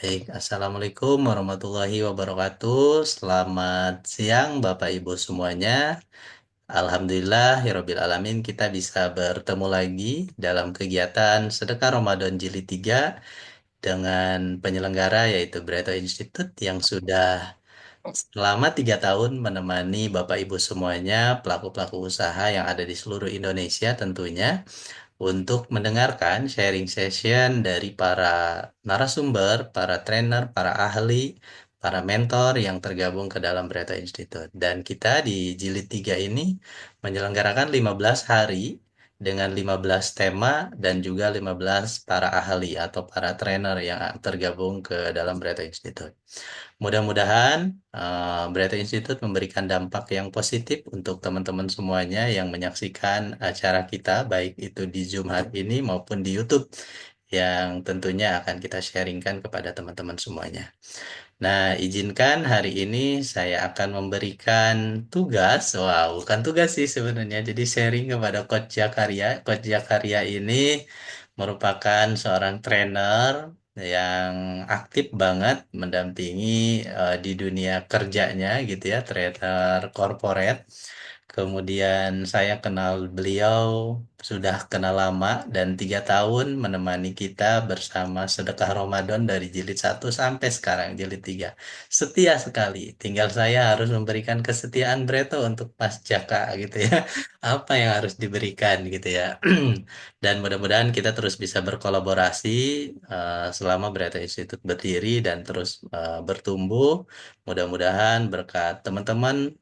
Baik, Assalamualaikum warahmatullahi wabarakatuh. Selamat siang Bapak Ibu semuanya. Alhamdulillah, Hirobbil Alamin kita bisa bertemu lagi dalam kegiatan Sedekah Ramadan Jilid 3 dengan penyelenggara yaitu Bretto Institute yang sudah selama 3 tahun menemani Bapak Ibu semuanya, pelaku-pelaku usaha yang ada di seluruh Indonesia tentunya untuk mendengarkan sharing session dari para narasumber, para trainer, para ahli, para mentor yang tergabung ke dalam Breta Institute. Dan kita di jilid 3 ini menyelenggarakan 15 hari dengan 15 tema dan juga 15 para ahli atau para trainer yang tergabung ke dalam Breta Institute. Mudah-mudahan Breta Institute memberikan dampak yang positif untuk teman-teman semuanya yang menyaksikan acara kita, baik itu di Zoom hari ini maupun di YouTube, yang tentunya akan kita sharingkan kepada teman-teman semuanya. Nah, izinkan hari ini saya akan memberikan tugas, wah bukan tugas sih sebenarnya, jadi sharing kepada Coach Jakaria. Coach Jakaria ini merupakan seorang trainer yang aktif banget mendampingi di dunia kerjanya gitu ya, trainer corporate. Kemudian saya kenal beliau sudah kenal lama dan 3 tahun menemani kita bersama Sedekah Ramadan dari jilid 1 sampai sekarang jilid 3. Setia sekali. Tinggal saya harus memberikan kesetiaan Breto untuk Mas Jaka gitu ya. Apa yang harus diberikan gitu ya. Dan mudah-mudahan kita terus bisa berkolaborasi selama Breto Institute berdiri dan terus bertumbuh. Mudah-mudahan berkat teman-teman,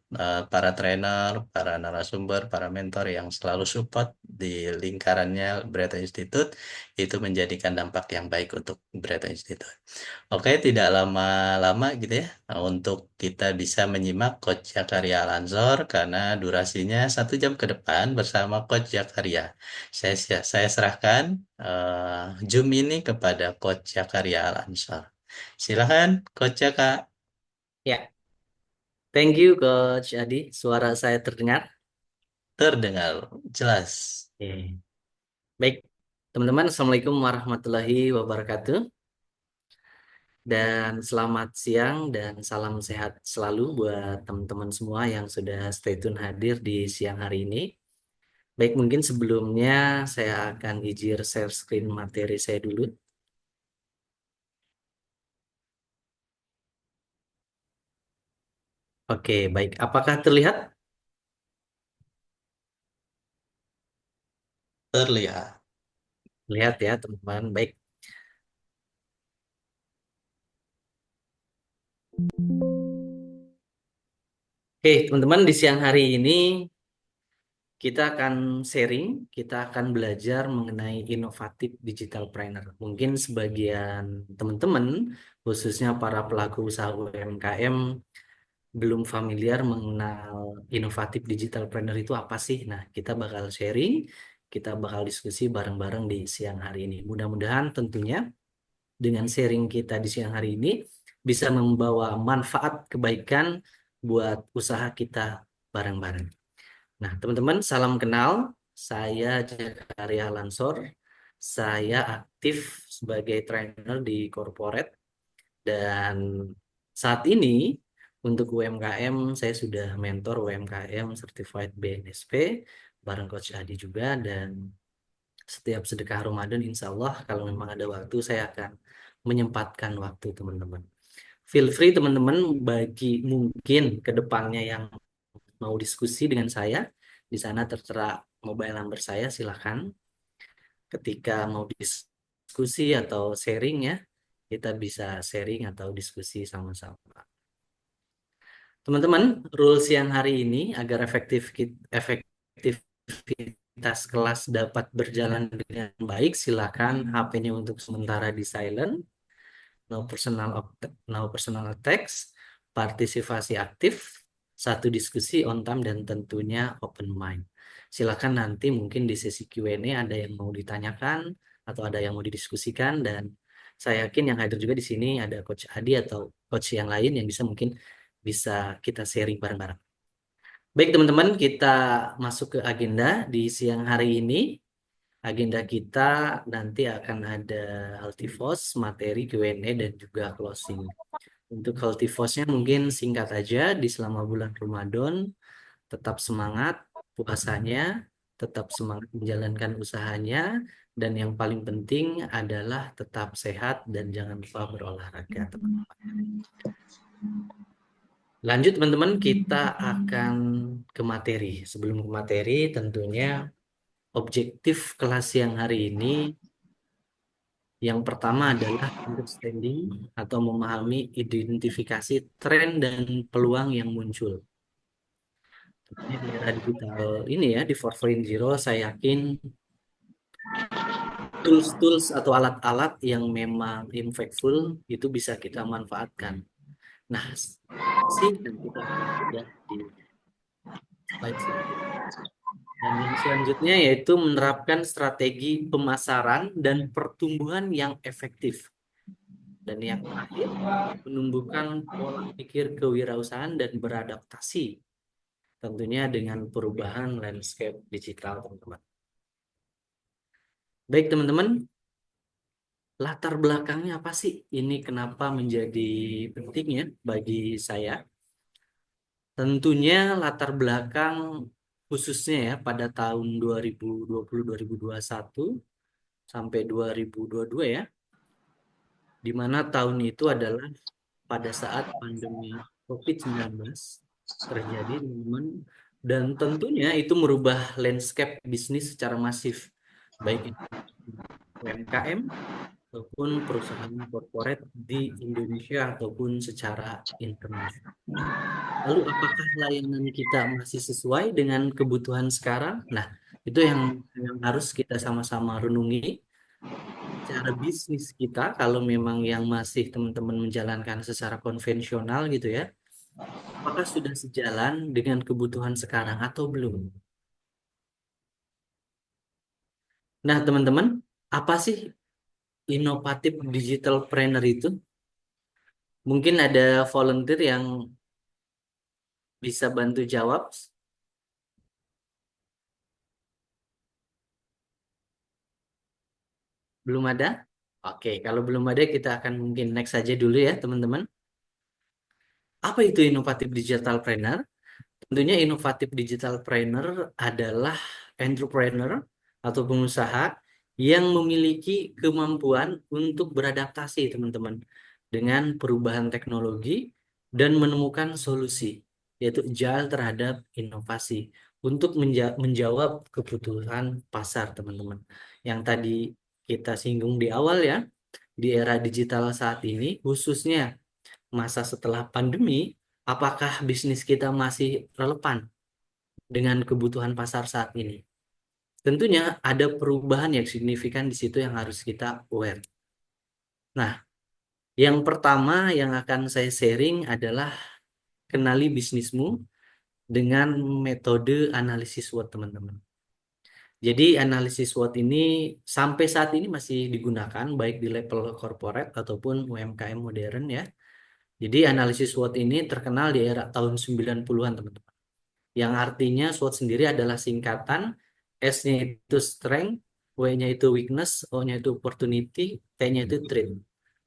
para trainer, para narasumber, para mentor yang selalu support di lingkarannya Breta Institute itu menjadikan dampak yang baik untuk Breta Institute. Oke, tidak lama-lama gitu ya untuk kita bisa menyimak Coach Zakaria Al-Ansor karena durasinya 1 jam ke depan bersama Coach Zakaria. Saya serahkan Zoom ini kepada Coach Zakaria Al-Ansor. Silakan Coach Jaka. Ya, thank you Coach Adi. Suara saya terdengar? Terdengar jelas. Oke. Baik, teman-teman, Assalamualaikum warahmatullahi wabarakatuh. Dan selamat siang dan salam sehat selalu buat teman-teman semua yang sudah stay tune hadir di siang hari ini. Baik, mungkin sebelumnya saya akan izin share screen materi saya dulu. Oke, baik. Apakah terlihat? Terlihat. Lihat ya, teman-teman. Baik. Oke, teman-teman, di siang hari ini kita akan sharing, kita akan belajar mengenai inovatif digital planner. Mungkin sebagian teman-teman, khususnya para pelaku usaha UMKM, belum familiar mengenal inovatif digital planner itu apa sih. Nah, kita bakal sharing, kita bakal diskusi bareng-bareng di siang hari ini. Mudah-mudahan tentunya dengan sharing kita di siang hari ini bisa membawa manfaat kebaikan buat usaha kita bareng-bareng. Nah, teman-teman, salam kenal. Saya Jakaria Lansor. Saya aktif sebagai trainer di corporate dan saat ini untuk UMKM saya sudah mentor UMKM Certified BNSP bareng Coach Adi juga dan setiap sedekah Ramadan insya Allah kalau memang ada waktu saya akan menyempatkan waktu teman-teman. Feel free teman-teman bagi mungkin ke depannya yang mau diskusi dengan saya, di sana tertera mobile number saya, silakan. Ketika mau diskusi atau sharing ya, kita bisa sharing atau diskusi sama-sama. Teman-teman, rules yang hari ini agar efektivitas kelas dapat berjalan dengan baik, silakan HP-nya untuk sementara di silent, no personal attacks, partisipasi aktif, satu diskusi on time dan tentunya open mind. Silakan nanti mungkin di sesi Q&A ada yang mau ditanyakan atau ada yang mau didiskusikan dan saya yakin yang hadir juga di sini ada Coach Adi atau coach yang lain yang bisa mungkin bisa kita sharing bareng-bareng. Baik teman-teman, kita masuk ke agenda di siang hari ini. agenda kita nanti akan ada Altifos, materi Q&A dan juga closing. Untuk Altifosnya mungkin singkat aja di selama bulan Ramadan, tetap semangat puasanya, tetap semangat menjalankan usahanya, dan yang paling penting adalah tetap sehat dan jangan lupa berolahraga, teman-teman. Lanjut teman-teman, kita akan ke materi. Sebelum ke materi, tentunya objektif kelas siang hari ini yang pertama adalah understanding atau memahami identifikasi tren dan peluang yang muncul. Tentunya di era digital ini ya, di 4.0, saya yakin tools-tools atau alat-alat yang memang impactful itu bisa kita manfaatkan. Nah, sih dan kita akan lihat di slide selanjutnya. Dan yang selanjutnya yaitu menerapkan strategi pemasaran dan pertumbuhan yang efektif. Dan yang terakhir, menumbuhkan pola pikir kewirausahaan dan beradaptasi tentunya dengan perubahan landscape digital, teman-teman. Baik, teman-teman, latar belakangnya apa sih? Ini kenapa menjadi penting ya bagi saya? Tentunya latar belakang khususnya ya pada tahun 2020-2021 sampai 2022 ya, di mana tahun itu adalah pada saat pandemi COVID-19 terjadi, teman-teman, dan tentunya itu merubah landscape bisnis secara masif, baik itu UMKM ataupun perusahaan korporat di Indonesia ataupun secara internasional. Lalu apakah layanan kita masih sesuai dengan kebutuhan sekarang? Nah, itu yang harus kita sama-sama renungi. Cara bisnis kita, kalau memang yang masih teman-teman menjalankan secara konvensional gitu ya, apakah sudah sejalan dengan kebutuhan sekarang atau belum? Nah, teman-teman, apa sih inovatif digital planner itu? Mungkin ada volunteer yang bisa bantu jawab. Belum ada? Oke, kalau belum ada kita akan mungkin next saja dulu ya, teman-teman. Apa itu inovatif digital planner? Tentunya inovatif digital planner adalah entrepreneur atau pengusaha yang memiliki kemampuan untuk beradaptasi, teman-teman, dengan perubahan teknologi dan menemukan solusi, yaitu agile terhadap inovasi untuk menjawab kebutuhan pasar, teman-teman. Yang tadi kita singgung di awal ya, di era digital saat ini, khususnya masa setelah pandemi, apakah bisnis kita masih relevan dengan kebutuhan pasar saat ini? Tentunya ada perubahan yang signifikan di situ yang harus kita aware. Nah, yang pertama yang akan saya sharing adalah kenali bisnismu dengan metode analisis SWOT, teman-teman. Jadi analisis SWOT ini sampai saat ini masih digunakan baik di level corporate ataupun UMKM modern ya. Jadi analisis SWOT ini terkenal di era tahun 90-an, teman-teman. Yang artinya SWOT sendiri adalah singkatan, S-nya itu strength, W-nya itu weakness, O-nya itu opportunity, T-nya itu threat.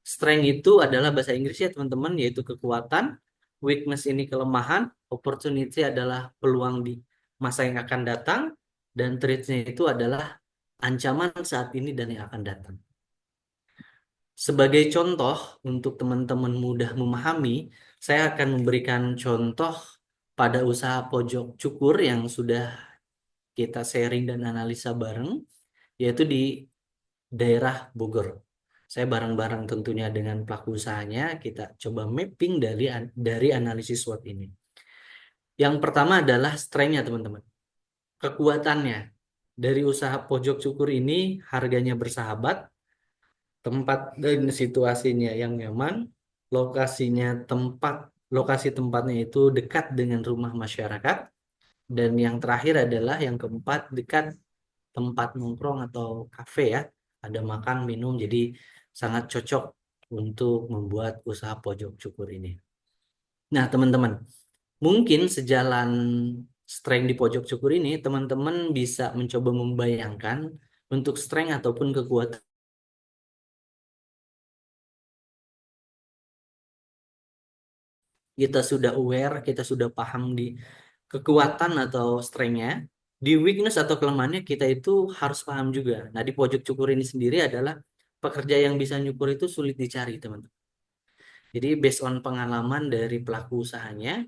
Strength itu adalah bahasa Inggrisnya, teman-teman, yaitu kekuatan, weakness ini kelemahan, opportunity adalah peluang di masa yang akan datang, dan threat-nya itu adalah ancaman saat ini dan yang akan datang. Sebagai contoh, untuk teman-teman mudah memahami, saya akan memberikan contoh pada usaha pojok cukur yang sudah kita sharing dan analisa bareng, yaitu di daerah Bogor. Saya bareng-bareng tentunya dengan pelaku usahanya, kita coba mapping dari analisis SWOT ini. Yang pertama adalah strength-nya, teman-teman. Kekuatannya. Dari usaha pojok cukur ini, harganya bersahabat, tempat dan situasinya yang nyaman, lokasinya tempat lokasi tempatnya itu dekat dengan rumah masyarakat, dan yang terakhir adalah yang keempat, dekat tempat nongkrong atau kafe ya, ada makan minum, jadi sangat cocok untuk membuat usaha pojok cukur ini. Nah, teman-teman, mungkin sejalan strength di pojok cukur ini, teman-teman bisa mencoba membayangkan untuk strength ataupun kekuatan. Kita sudah aware, kita sudah paham di kekuatan atau strength-nya, di weakness atau kelemahannya kita itu harus paham juga. Nah, di pojok cukur ini sendiri adalah pekerja yang bisa nyukur itu sulit dicari, teman-teman. Jadi based on pengalaman dari pelaku usahanya,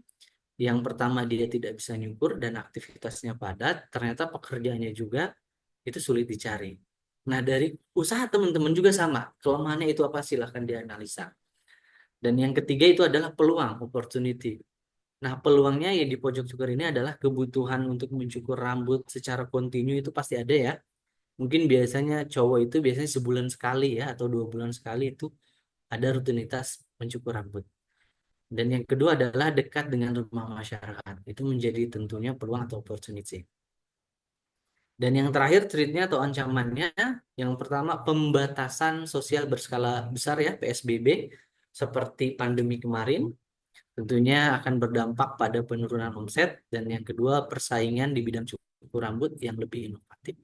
yang pertama dia tidak bisa nyukur dan aktivitasnya padat, ternyata pekerjaannya juga itu sulit dicari. Nah, dari usaha teman-teman juga sama, kelemahannya itu apa silahkan dianalisa. Dan yang ketiga itu adalah peluang, opportunity. Nah, peluangnya ya di pojok cukur ini adalah kebutuhan untuk mencukur rambut secara kontinu itu pasti ada ya. Mungkin biasanya cowok itu biasanya sebulan sekali ya atau 2 bulan sekali itu ada rutinitas mencukur rambut. Dan yang kedua adalah dekat dengan rumah masyarakat. Itu menjadi tentunya peluang atau opportunity. Dan yang terakhir treatnya atau ancamannya, yang pertama pembatasan sosial berskala besar ya PSBB seperti pandemi kemarin tentunya akan berdampak pada penurunan omset dan yang kedua persaingan di bidang cukur rambut yang lebih inovatif.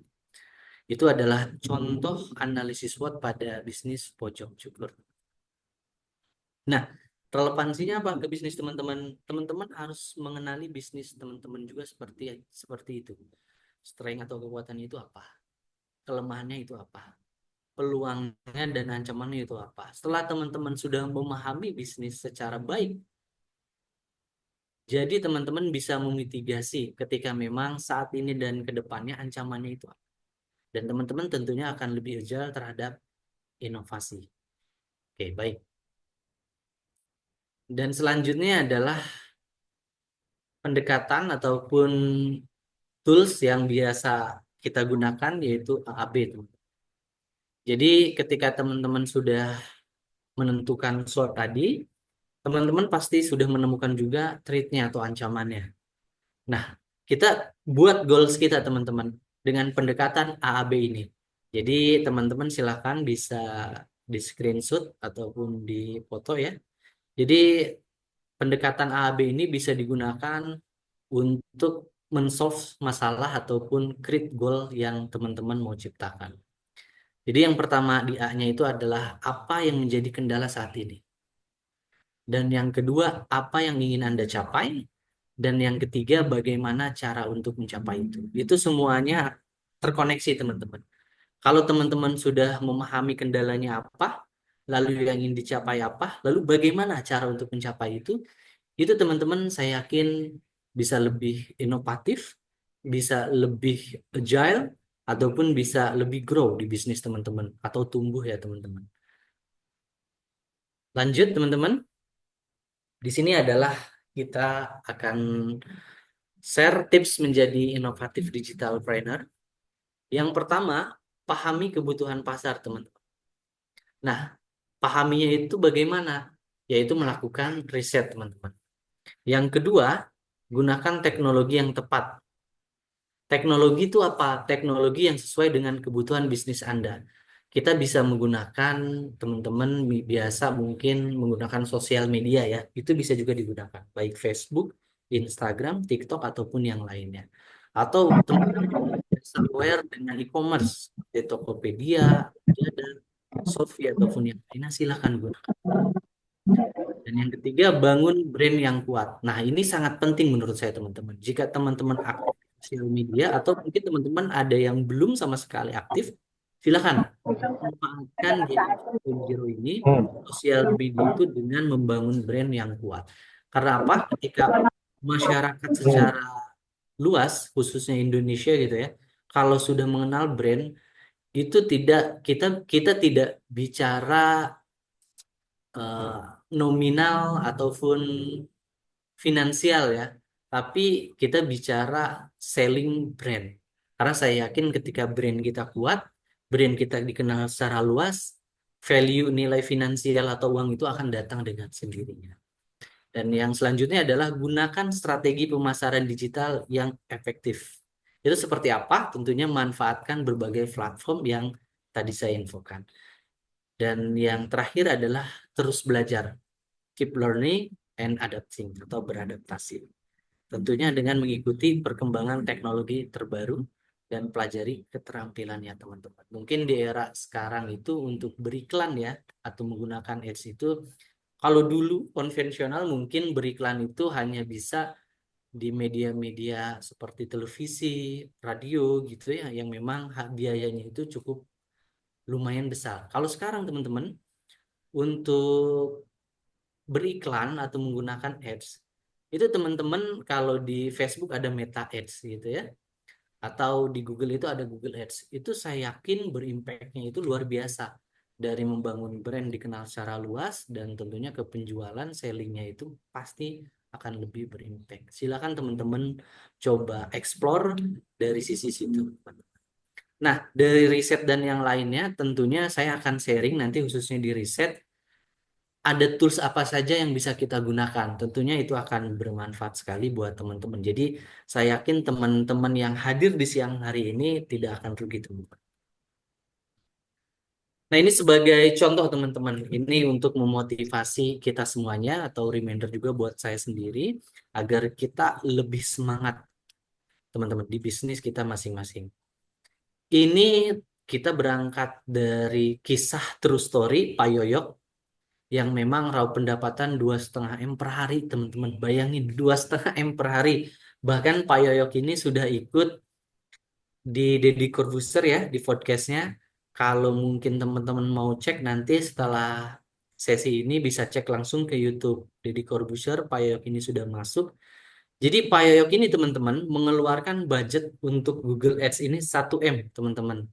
Itu adalah contoh analisis SWOT pada bisnis pojok cukur. Nah, relevansinya apa ke bisnis teman-teman? Teman-teman harus mengenali bisnis teman-teman juga seperti seperti itu. Strength atau kekuatan itu apa? Kelemahannya itu apa? Peluangnya dan ancamannya itu apa? Setelah teman-teman sudah memahami bisnis secara baik, jadi teman-teman bisa memitigasi ketika memang saat ini dan ke depannya ancamannya itu apa. Dan teman-teman tentunya akan lebih agile terhadap inovasi. Oke, baik. Dan selanjutnya adalah pendekatan ataupun tools yang biasa kita gunakan yaitu AAB. Jadi ketika teman-teman sudah menentukan SWOT tadi, teman-teman pasti sudah menemukan juga threat-nya atau ancamannya. Nah, kita buat goals kita teman-teman dengan pendekatan AAB ini. Jadi teman-teman silakan bisa di screenshot ataupun di foto ya. Jadi pendekatan AAB ini bisa digunakan untuk men-solve masalah ataupun create goal yang teman-teman mau ciptakan. Jadi yang pertama di A-nya itu adalah apa yang menjadi kendala saat ini. Dan yang kedua, apa yang ingin Anda capai? Dan yang ketiga, bagaimana cara untuk mencapai itu. Itu semuanya terkoneksi, teman-teman. Kalau teman-teman sudah memahami kendalanya apa, lalu yang ingin dicapai apa, lalu bagaimana cara untuk mencapai itu teman-teman saya yakin bisa lebih inovatif, bisa lebih agile, ataupun bisa lebih grow di bisnis teman-teman, atau tumbuh ya teman-teman. Lanjut teman-teman, di sini adalah kita akan share tips menjadi inovatif digital trainer. Yang pertama, pahami kebutuhan pasar, teman-teman. Nah, pahaminya itu bagaimana? Yaitu melakukan riset, teman-teman. Yang kedua, gunakan teknologi yang tepat. Teknologi itu apa? Teknologi yang sesuai dengan kebutuhan bisnis Anda. Kita bisa menggunakan, teman-teman biasa mungkin menggunakan sosial media ya. Itu bisa juga digunakan. Baik Facebook, Instagram, TikTok, ataupun yang lainnya. Atau teman-teman bisa aware dengan e-commerce, di Tokopedia, Lazada, Shopee, ataupun yang lainnya, silahkan gunakan. Dan yang ketiga, bangun brand yang kuat. Nah, ini sangat penting menurut saya, teman-teman. Jika teman-teman aktif di sosial media, atau mungkin teman-teman ada yang belum sama sekali aktif, silakan manfaatkan Gen 4.0 ini, sosial media itu dengan membangun brand yang kuat. Karena apa? Ketika masyarakat secara luas, khususnya Indonesia gitu ya, kalau sudah mengenal brand, itu tidak kita kita tidak bicara eh, nominal ataupun finansial ya, tapi kita bicara selling brand. Karena saya yakin ketika brand kita kuat, brand kita dikenal secara luas, value nilai finansial atau uang itu akan datang dengan sendirinya. Dan yang selanjutnya adalah gunakan strategi pemasaran digital yang efektif. Itu seperti apa? Tentunya manfaatkan berbagai platform yang tadi saya infokan. Dan yang terakhir adalah terus belajar, keep learning and adapting atau beradaptasi. Tentunya dengan mengikuti perkembangan teknologi terbaru dan pelajari keterampilannya teman-teman. Mungkin di era sekarang itu untuk beriklan ya atau menggunakan ads itu, kalau dulu konvensional mungkin beriklan itu hanya bisa di media-media seperti televisi, radio gitu ya, yang memang biayanya itu cukup lumayan besar. Kalau sekarang teman-teman, untuk beriklan atau menggunakan ads, itu teman-teman kalau di Facebook ada Meta Ads gitu ya, atau di Google itu ada Google Ads. Itu saya yakin berimpactnya itu luar biasa. Dari membangun brand dikenal secara luas dan tentunya ke penjualan, sellingnya itu pasti akan lebih berimpact. Silakan teman-teman coba explore dari sisi situ. Nah, dari riset dan yang lainnya, tentunya saya akan sharing nanti khususnya di riset, ada tools apa saja yang bisa kita gunakan. Tentunya itu akan bermanfaat sekali buat teman-teman. Jadi, saya yakin teman-teman yang hadir di siang hari ini tidak akan rugi, teman-teman. Nah, ini sebagai contoh, teman-teman. Ini untuk memotivasi kita semuanya atau reminder juga buat saya sendiri agar kita lebih semangat, teman-teman, di bisnis kita masing-masing. Ini kita berangkat dari kisah true story Pak Yoyok yang memang raup pendapatan 2,5 M per hari, teman-teman. Bayangin 2,5 M per hari. Bahkan Pak Yoyok ini sudah ikut di Deddy Corbuzier ya di podcastnya. Kalau mungkin teman-teman mau cek nanti setelah sesi ini bisa cek langsung ke YouTube Deddy Corbuzier. Pak Yoyok ini sudah masuk. Jadi Pak Yoyok ini teman-teman mengeluarkan budget untuk Google Ads ini 1 M, teman-teman.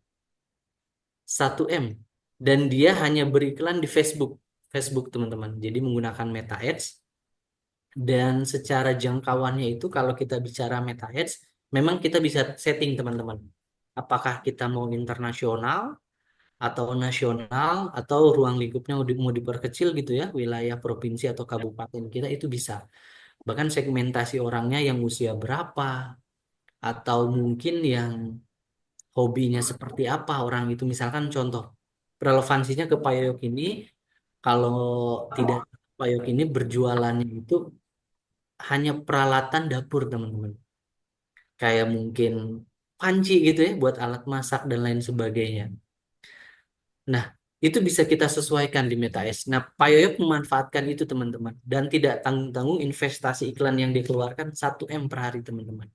1 M. Dan dia hanya beriklan di Facebook. Facebook, teman-teman. Jadi menggunakan Meta Ads. Dan secara jangkauannya itu kalau kita bicara Meta Ads, memang kita bisa setting, teman-teman. Apakah kita mau internasional atau nasional atau ruang lingkupnya mau diperkecil gitu ya, wilayah provinsi atau kabupaten kita itu bisa. Bahkan segmentasi orangnya yang usia berapa atau mungkin yang hobinya seperti apa orang itu, misalkan contoh relevansinya ke Payok ini, kalau tidak Payok ini berjualannya itu hanya peralatan dapur, teman-teman, kayak mungkin panci gitu ya buat alat masak dan lain sebagainya. Nah, itu bisa kita sesuaikan di MetaS. Nah, Payoyok memanfaatkan itu, teman-teman, dan tidak tanggung-tanggung investasi iklan yang dikeluarkan 1 M per hari, teman-teman.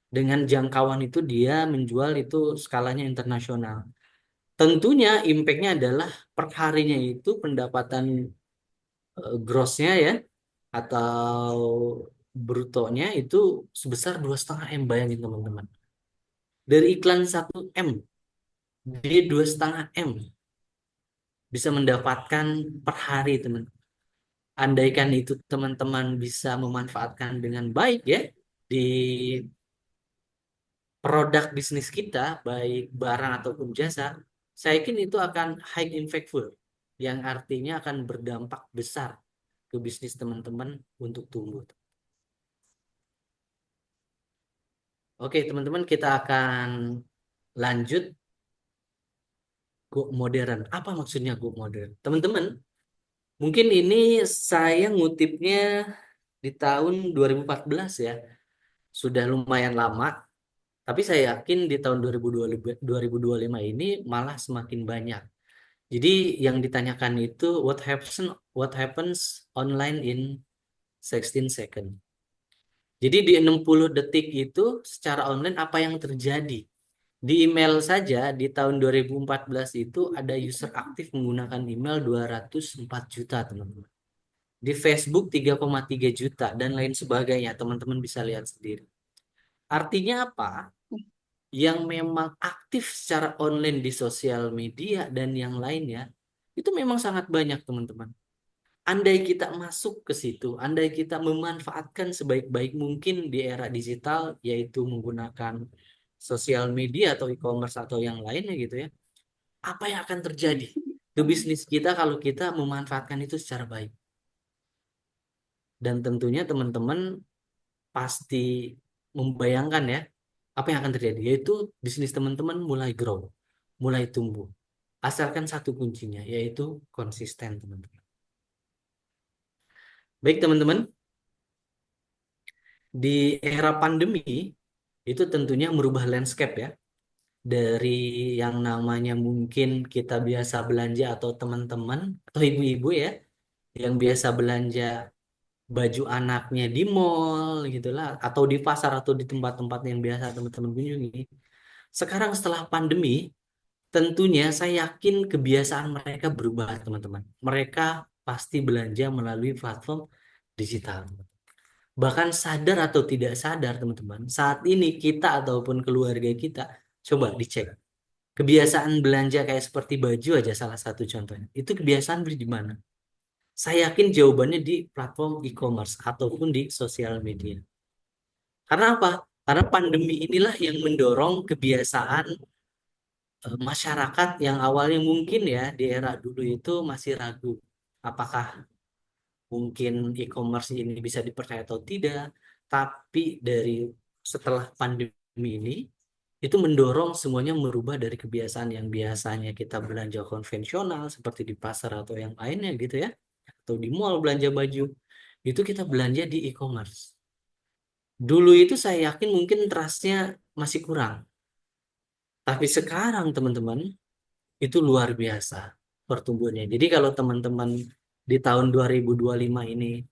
Dengan jangkauan itu dia menjual itu skalanya internasional. Tentunya impact-nya adalah per harinya itu pendapatan gross-nya ya atau brutonya itu sebesar 2,5 M. Bayangin, teman-teman. Dari iklan 1 M, dia 2,5 M bisa mendapatkan per hari, teman. Andaikan itu teman-teman bisa memanfaatkan dengan baik ya di produk bisnis kita, baik barang ataupun jasa, saya yakin itu akan high impactful, yang artinya akan berdampak besar ke bisnis teman-teman untuk tumbuh. Oke, teman-teman, kita akan lanjut go modern. Apa maksudnya go modern? Teman-teman, mungkin ini saya ngutipnya di tahun 2014 ya. Sudah lumayan lama, tapi saya yakin di tahun 2025 ini malah semakin banyak. Jadi yang ditanyakan itu what happens online in 16 second. Jadi di 60 detik itu secara online apa yang terjadi? Di email saja di tahun 2014 itu ada user aktif menggunakan email 204 juta, teman-teman. Di Facebook 3,3 juta dan lain sebagainya, teman-teman bisa lihat sendiri. Artinya apa? Yang memang aktif secara online di sosial media dan yang lainnya, itu memang sangat banyak, teman-teman. Andai kita masuk ke situ, andai kita memanfaatkan sebaik-baik mungkin di era digital, yaitu menggunakan sosial media atau e-commerce atau yang lainnya gitu ya, apa yang akan terjadi ke bisnis kita kalau kita memanfaatkan itu secara baik? Dan tentunya teman-teman pasti membayangkan ya, apa yang akan terjadi, yaitu bisnis teman-teman mulai grow, mulai tumbuh. Asalkan satu kuncinya, yaitu konsisten, teman-teman. Baik, teman-teman, di era pandemi, itu tentunya merubah landscape ya. Dari yang namanya mungkin kita biasa belanja atau teman-teman atau ibu-ibu ya, yang biasa belanja baju anaknya di mall gitu lah, atau di pasar atau di tempat-tempat yang biasa teman-teman kunjungi. Sekarang setelah pandemi, tentunya saya yakin kebiasaan mereka berubah, teman-teman. Mereka pasti belanja melalui platform digital. Bahkan sadar atau tidak sadar, teman-teman, saat ini kita ataupun keluarga kita, coba dicek. Kebiasaan belanja kayak seperti baju aja salah satu contohnya. Itu kebiasaan beli di mana? Saya yakin jawabannya di platform e-commerce ataupun di sosial media. Karena apa? Karena pandemi inilah yang mendorong kebiasaan masyarakat yang awalnya mungkin ya di era dulu itu masih ragu apakah mungkin e-commerce ini bisa dipercaya atau tidak. Tapi dari setelah pandemi ini itu mendorong semuanya merubah dari kebiasaan yang biasanya kita belanja konvensional seperti di pasar atau yang lainnya gitu ya, atau di mall belanja baju, itu kita belanja di e-commerce. Dulu itu saya yakin mungkin trustnya masih kurang, tapi sekarang teman-teman itu luar biasa pertumbuhannya. Jadi kalau teman-teman di tahun 2025 ini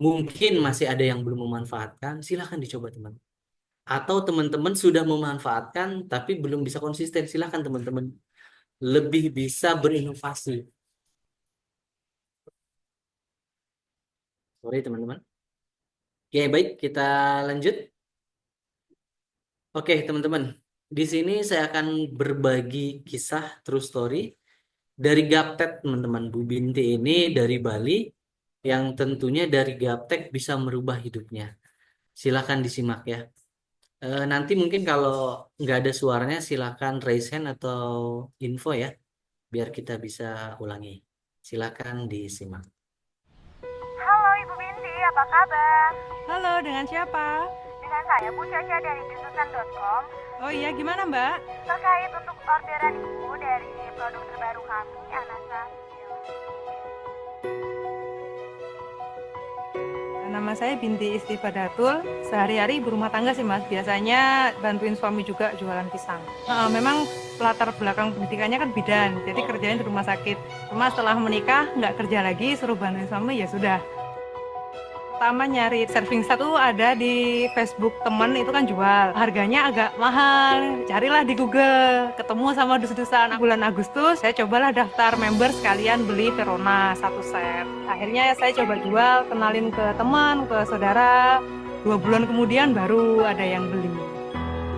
mungkin masih ada yang belum memanfaatkan, silahkan dicoba teman. Atau teman-teman sudah memanfaatkan tapi belum bisa konsisten, silahkan teman-teman lebih bisa berinovasi. Sorry teman-teman. Oke, baik, kita lanjut. Oke, teman-teman. Di sini saya akan berbagi kisah true story dari Gaptek, teman-teman. Bu Binti ini dari Bali, yang tentunya dari Gaptek bisa merubah hidupnya. Silakan disimak ya. Nanti mungkin kalau nggak ada suaranya, silakan raise hand atau info ya, biar kita bisa ulangi. Silakan disimak. Halo Ibu Binti, apa kabar? Halo, dengan siapa? Dengan saya Bu Caca dari jurusan.com. Oh iya, gimana Mbak? Terkait untuk orderan Ibu dari produk terbaru kami, Anasa Heal. Nama saya Binti Istifadatul. Sehari-hari ibu rumah tangga sih Mas. Biasanya bantuin suami juga jualan pisang. Memang latar belakang pendidikannya kan bidan, jadi kerjanya di rumah sakit. Cuma setelah menikah nggak kerja lagi, suruh bantuin suami ya sudah. Pertama nyari serving satu ada di Facebook temen itu kan jual, harganya agak mahal, carilah di Google, ketemu sama dus-dusan. Bulan Agustus saya cobalah daftar member sekalian beli Verona satu set. Akhirnya saya coba jual, kenalin ke teman, ke saudara. 2 bulan kemudian baru ada yang beli.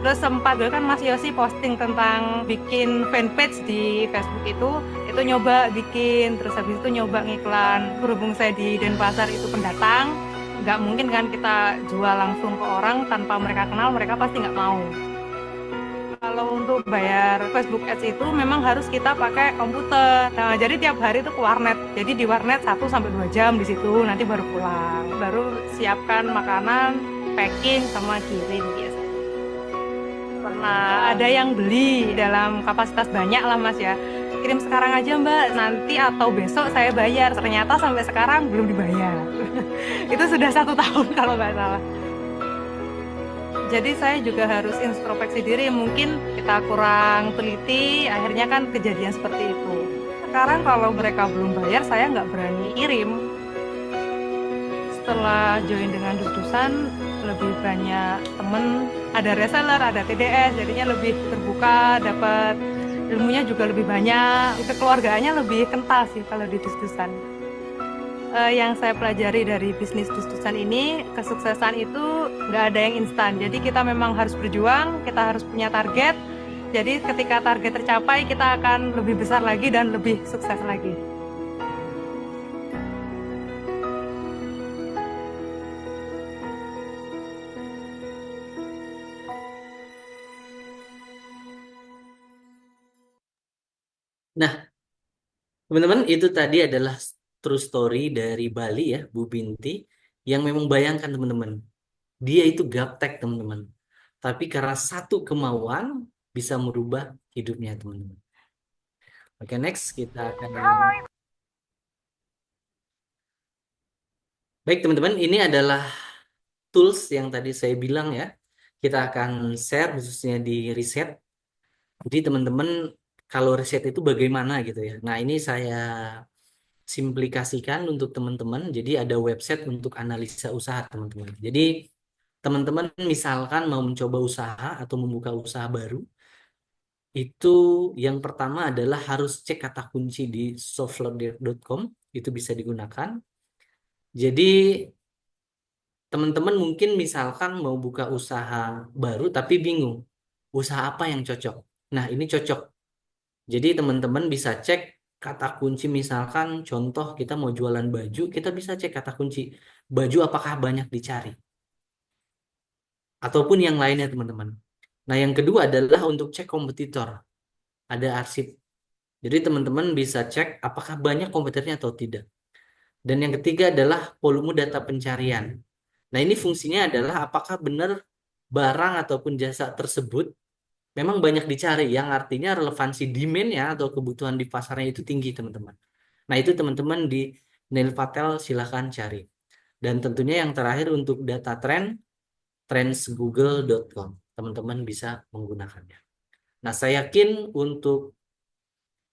Terus sempat dulu kan Mas Yosi posting tentang bikin fanpage di Facebook itu nyoba bikin, terus habis itu nyoba ngiklan. Berhubung saya di Denpasar itu pendatang, nggak mungkin kan kita jual langsung ke orang tanpa mereka kenal, mereka pasti nggak mau. Kalau untuk bayar Facebook Ads itu memang harus kita pakai komputer. Nah, jadi tiap hari itu ke warnet. Jadi di warnet 1 sampai 2 jam di situ, nanti baru pulang. Baru siapkan makanan, packing sama kirim biasa. Pernah ada yang beli dalam kapasitas banyak lah Mas ya. Kirim sekarang aja Mbak, nanti atau besok saya bayar. Ternyata sampai sekarang belum dibayar. Itu sudah 1 tahun kalau nggak salah. Jadi saya juga harus introspeksi diri, mungkin kita kurang teliti, akhirnya kan kejadian seperti itu. Sekarang kalau mereka belum bayar, saya nggak berani kirim. Setelah join dengan dus-dusan, lebih banyak temen, ada reseller, ada TDS, jadinya lebih terbuka, dapat ilmunya juga lebih banyak. Kekeluargaannya lebih kental sih kalau di dus-dusan. Yang saya pelajari dari bisnis dus-dusan ini, kesuksesan itu nggak ada yang instan. Jadi kita memang harus berjuang, kita harus punya target. Jadi ketika target tercapai, kita akan lebih besar lagi dan lebih sukses lagi. Nah, teman-teman, itu tadi adalah true story dari Bali ya, Bu Binti, yang memang bayangkan teman-teman, dia itu gaptek teman-teman. Tapi karena satu kemauan bisa merubah hidupnya teman-teman. Oke, next kita akan. Halo Ibu. Baik teman-teman, ini adalah tools yang tadi saya bilang ya. kita akan share khususnya di riset. Jadi teman-teman kalau riset itu bagaimana gitu ya. Nah, ini saya simplikasikan untuk teman-teman. Jadi ada website untuk analisa usaha teman-teman. Jadi teman-teman misalkan mau mencoba usaha atau membuka usaha baru, itu yang pertama adalah harus cek kata kunci di softloader.com, itu bisa digunakan. Jadi teman-teman mungkin misalkan mau buka usaha baru tapi bingung, usaha apa yang cocok. Nah, ini cocok. Jadi teman-teman bisa cek kata kunci, misalkan contoh kita mau jualan baju, kita bisa cek kata kunci baju apakah banyak dicari. Ataupun yang lainnya teman-teman. Nah, yang kedua adalah untuk cek kompetitor. Ada arsip. Jadi teman-teman bisa cek apakah banyak kompetitornya atau tidak. Dan yang ketiga adalah volume data pencarian. Nah, ini fungsinya adalah apakah benar barang ataupun jasa tersebut memang banyak dicari, yang artinya relevansi demand-nya atau kebutuhan di pasarnya itu tinggi, teman-teman. Nah, itu teman-teman di Nailpatel silahkan cari. Dan tentunya yang terakhir untuk data trend, trendsgoogle.com. Teman-teman bisa menggunakannya. Nah, saya yakin untuk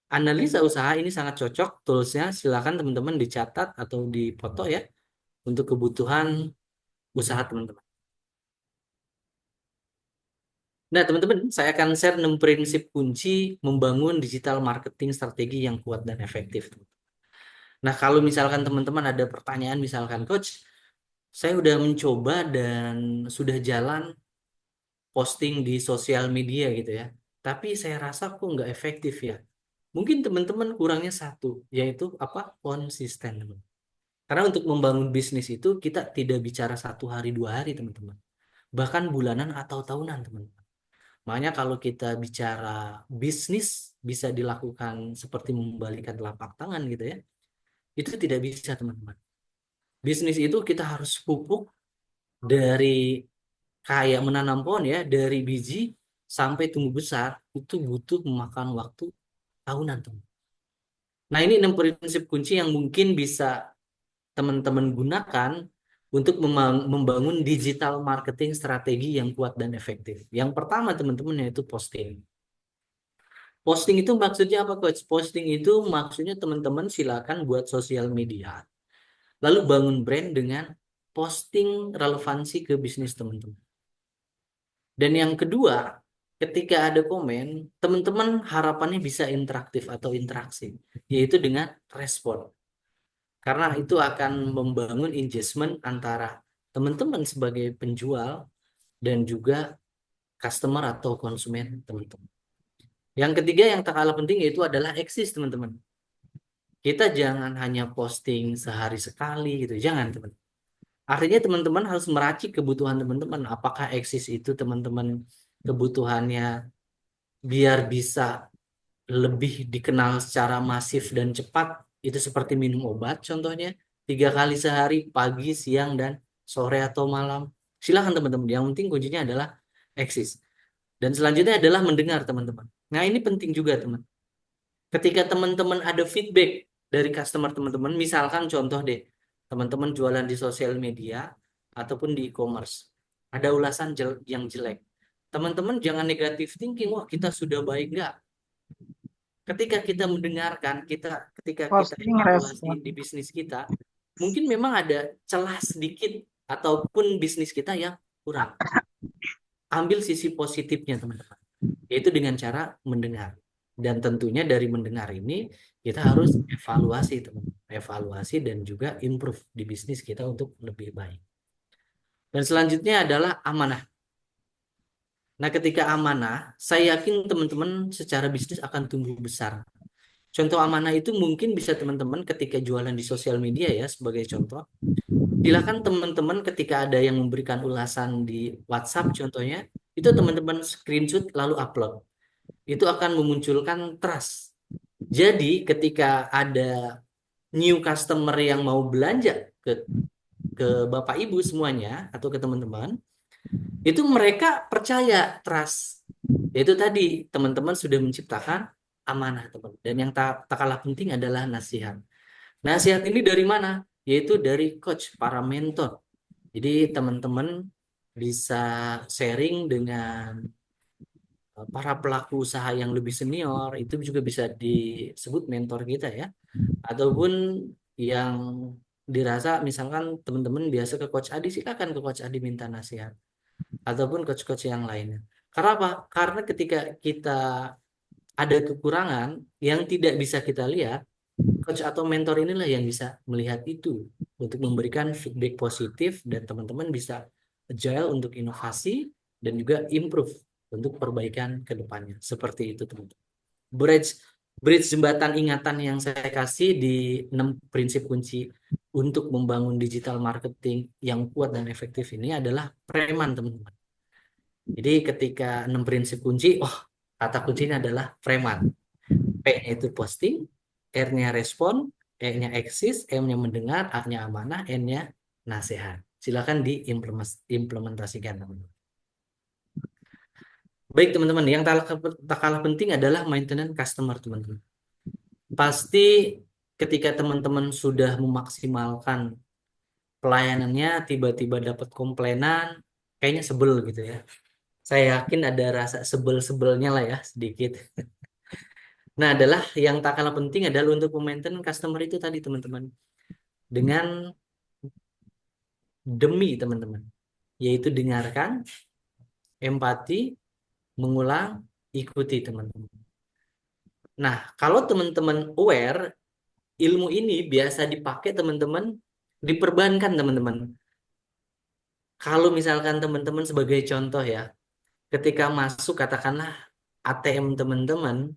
analisa usaha ini sangat cocok. Toolsnya silahkan teman-teman dicatat atau dipoto ya untuk kebutuhan usaha teman-teman. Nah, teman-teman, saya akan share 6 prinsip kunci membangun digital marketing strategi yang kuat dan efektif. Nah, kalau misalkan teman-teman ada pertanyaan, misalkan, Coach, saya udah mencoba dan sudah jalan posting di sosial media gitu ya, tapi saya rasa kok nggak efektif ya. Mungkin teman-teman kurangnya satu, yaitu apa? Konsisten, teman. Karena untuk membangun bisnis itu kita tidak bicara 1 hari 2 hari, teman-teman. Bahkan bulanan atau tahunan, teman-teman. Makanya kalau kita bicara bisnis bisa dilakukan seperti membalikan telapak tangan gitu ya. Itu tidak bisa, teman-teman. Bisnis itu kita harus pupuk dari kayak menanam pohon ya, dari biji sampai tumbuh besar itu butuh memakan waktu tahunan, teman. Nah, ini 6 prinsip kunci yang mungkin bisa teman-teman gunakan untuk membangun digital marketing strategi yang kuat dan efektif. Yang pertama, teman-teman, yaitu posting. Posting itu maksudnya apa, Coach? Posting itu maksudnya teman-teman silakan buat sosial media. Lalu bangun brand dengan posting relevansi ke bisnis teman-teman. Dan yang kedua, ketika ada komen, teman-teman harapannya bisa interaktif atau interaksi, yaitu dengan respon. Karena itu akan membangun engagement antara teman-teman sebagai penjual dan juga customer atau konsumen teman-teman. Yang ketiga yang tak kalah penting yaitu adalah eksis, teman-teman. Kita jangan hanya posting sehari sekali gitu, jangan, teman. Artinya teman-teman harus meracik kebutuhan teman-teman. Apakah eksis itu teman-teman kebutuhannya biar bisa lebih dikenal secara masif dan cepat, itu seperti minum obat contohnya, 3 kali sehari, pagi, siang, dan sore atau malam. Silahkan teman-teman, yang penting kuncinya adalah eksis. Dan selanjutnya adalah mendengar, teman-teman. Nah, ini penting juga, teman. Ketika teman-teman ada feedback dari customer teman-teman, misalkan contoh deh, teman-teman jualan di sosial media ataupun di e-commerce, ada ulasan yang jelek. Teman-teman jangan negatif thinking, wah kita sudah baik, enggak. Ketika kita mendengarkan, ketika kita Posting evaluasi respon. di bisnis kita, mungkin memang ada celah sedikit ataupun bisnis kita yang kurang. Ambil sisi positifnya, teman-teman, yaitu dengan cara mendengar. Dan tentunya dari mendengar ini kita harus evaluasi, teman-teman. Evaluasi dan juga improve di bisnis kita untuk lebih baik. Dan selanjutnya adalah amanah. Nah, ketika amanah, saya yakin teman-teman secara bisnis akan tumbuh besar. Contoh amanah itu mungkin bisa teman-teman ketika jualan di sosial media ya, sebagai contoh. Silakan teman-teman ketika ada yang memberikan ulasan di WhatsApp contohnya, itu teman-teman screenshot lalu upload. Itu akan memunculkan trust. Jadi ketika ada new customer yang mau belanja ke Bapak Ibu semuanya atau ke teman-teman, itu mereka percaya, trust. Yaitu tadi teman-teman sudah menciptakan amanah, teman. Dan yang tak kalah penting adalah nasihat. Nasihat ini dari mana? Yaitu dari coach, para mentor. Jadi teman-teman bisa sharing dengan para pelaku usaha yang lebih senior, itu juga bisa disebut mentor kita ya. Ataupun yang dirasa misalkan teman-teman biasa ke Coach Adi, silakan ke Coach Adi minta nasihat. Ataupun coach-coach yang lainnya. Karena apa? Karena ketika kita ada kekurangan yang tidak bisa kita lihat, coach atau mentor inilah yang bisa melihat itu untuk memberikan feedback positif dan teman-teman bisa agile untuk inovasi dan juga improve untuk perbaikan ke depannya. Seperti itu teman-teman. Bridge bridge jembatan ingatan yang saya kasih di 6 prinsip kunci untuk membangun digital marketing yang kuat dan efektif ini adalah preman teman-teman. Jadi ketika 6 prinsip kunci, kata kuncinya adalah preman. P-nya itu posting, R-nya respon, E-nya eksis, M-nya mendengar, A-nya amanah, N-nya nasihat. Silakan diimplementasikan teman-teman. Baik teman-teman, yang tak kalah penting adalah maintenance customer teman-teman. Pasti ketika teman-teman sudah memaksimalkan pelayanannya, tiba-tiba dapat komplainan, kayaknya sebel gitu ya. Saya yakin ada rasa sebel-sebelnya lah ya sedikit. Nah, adalah yang tak kalah penting adalah untuk memaintain customer itu tadi teman-teman. Dengan demi teman-teman. Yaitu dengarkan, empati, mengulang, ikuti teman-teman. Nah, kalau teman-teman aware, ilmu ini biasa dipakai teman-teman diperbankan teman-teman. Kalau misalkan teman-teman sebagai contoh ya, ketika masuk katakanlah ATM teman-teman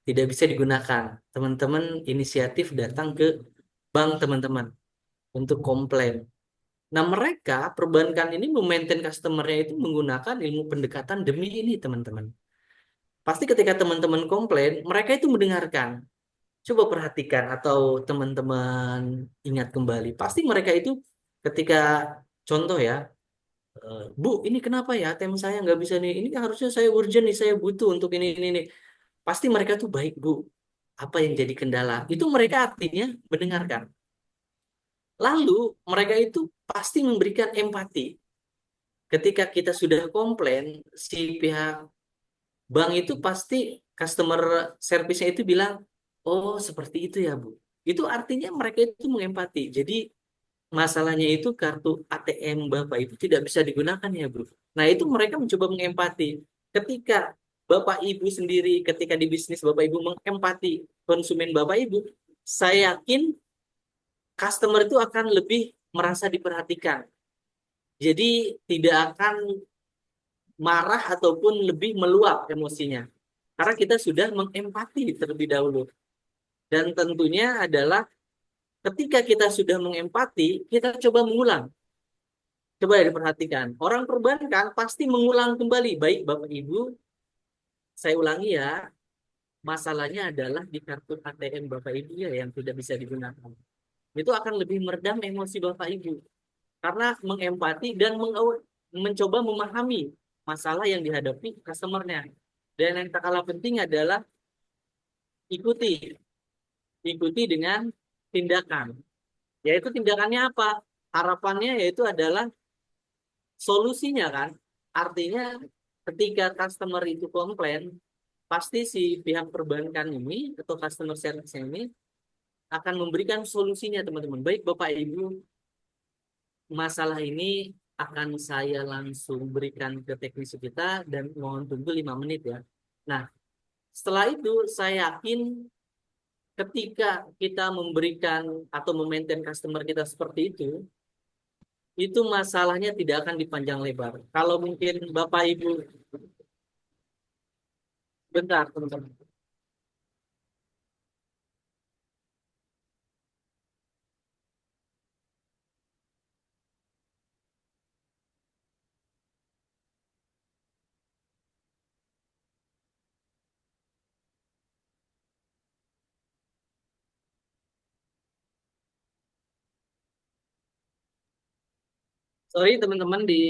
tidak bisa digunakan. Teman-teman inisiatif datang ke bank teman-teman untuk komplain. Nah, mereka perbankan ini memaintain customer-nya itu menggunakan ilmu pendekatan demi ini, teman-teman. Pasti ketika teman-teman komplain, mereka itu mendengarkan. Coba perhatikan atau teman-teman ingat kembali. Pasti mereka itu ketika contoh ya, Bu, ini kenapa ya ATM saya nggak bisa nih? Ini harusnya saya urgent nih, saya butuh untuk ini. Pasti mereka tuh baik, Bu. Apa yang jadi kendala? Itu mereka artinya mendengarkan. Lalu mereka itu pasti memberikan empati. Ketika kita sudah komplain, si pihak bank itu pasti customer service-nya itu bilang, oh seperti itu ya Bu. Itu artinya mereka itu mengempati. Jadi masalahnya itu kartu ATM Bapak Ibu tidak bisa digunakan ya Bu. Nah itu mereka mencoba mengempati. Ketika Bapak Ibu sendiri, ketika di bisnis Bapak Ibu mengempati konsumen Bapak Ibu, saya yakin customer itu akan lebih merasa diperhatikan. Jadi tidak akan marah ataupun lebih meluap emosinya. Karena kita sudah mengempati terlebih dahulu. Dan tentunya adalah ketika kita sudah mengempati, kita coba mengulang. Coba diperhatikan. Orang perbankan pasti mengulang kembali. Baik Bapak Ibu, saya ulangi ya. Masalahnya adalah di kartu ATM Bapak Ibu ya yang tidak bisa digunakan. Itu akan lebih meredam emosi Bapak Ibu. Karena mengempati dan mencoba memahami masalah yang dihadapi customer-nya. Dan yang tak kalah penting adalah ikuti. Ikuti dengan tindakan. Yaitu tindakannya apa? Harapannya yaitu adalah solusinya kan. Artinya ketika customer itu komplain, pasti si pihak perbankan ini atau customer service ini akan memberikan solusinya teman-teman. Baik Bapak Ibu, masalah ini akan saya langsung berikan ke teknisi kita dan mohon tunggu 5 menit ya. Nah, setelah itu saya yakin ketika kita memberikan atau memaintain customer kita seperti itu masalahnya tidak akan dipanjang lebar. Kalau mungkin Bapak Ibu, bentar teman-teman. Sorry teman-teman di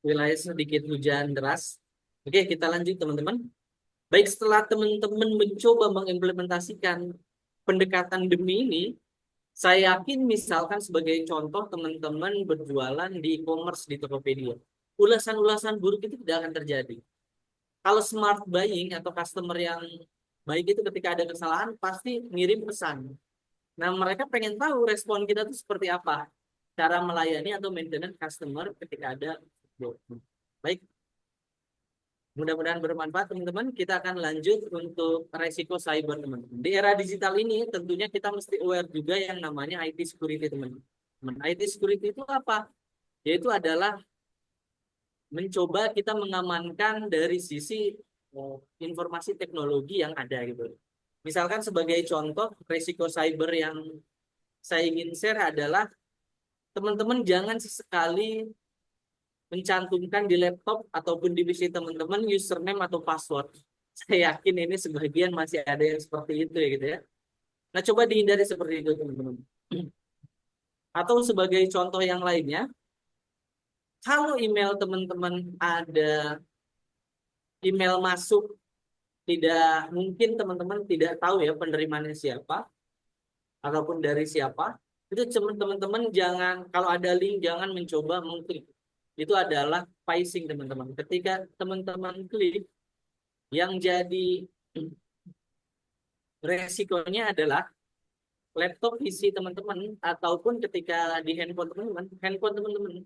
wilayah sedikit hujan deras. Oke, kita lanjut teman-teman. Baik, setelah teman-teman mencoba mengimplementasikan pendekatan demi ini, saya yakin misalkan sebagai contoh teman-teman berjualan di e-commerce di Tokopedia. ulasan-ulasan buruk itu tidak akan terjadi. Kalau smart buying atau customer yang baik itu ketika ada kesalahan pasti ngirim pesan. Nah, mereka pengen tahu respon kita tuh seperti apa. Cara melayani atau maintenance customer ketika ada buruk. Baik, mudah-mudahan bermanfaat teman-teman. Kita akan lanjut untuk resiko cyber teman-teman. Di era digital ini tentunya kita mesti aware juga yang namanya IT security teman-teman. IT security itu apa? Yaitu adalah mencoba kita mengamankan dari sisi informasi teknologi yang ada gitu. Misalkan sebagai contoh resiko cyber yang saya ingin share adalah teman-teman jangan sesekali mencantumkan di laptop ataupun di PC teman-teman username atau password. Saya yakin ini sebagian masih ada yang seperti itu ya gitu ya. Nah, coba dihindari seperti itu teman-teman. Atau sebagai contoh yang lainnya, kalau email teman-teman ada email masuk tidak mungkin teman-teman tidak tahu ya penerimanya siapa ataupun dari siapa, itu teman-teman jangan kalau ada link jangan mencoba mengklik. Itu adalah phishing teman-teman. Ketika teman-teman klik, yang jadi resikonya adalah laptop PC teman-teman ataupun ketika di handphone teman-teman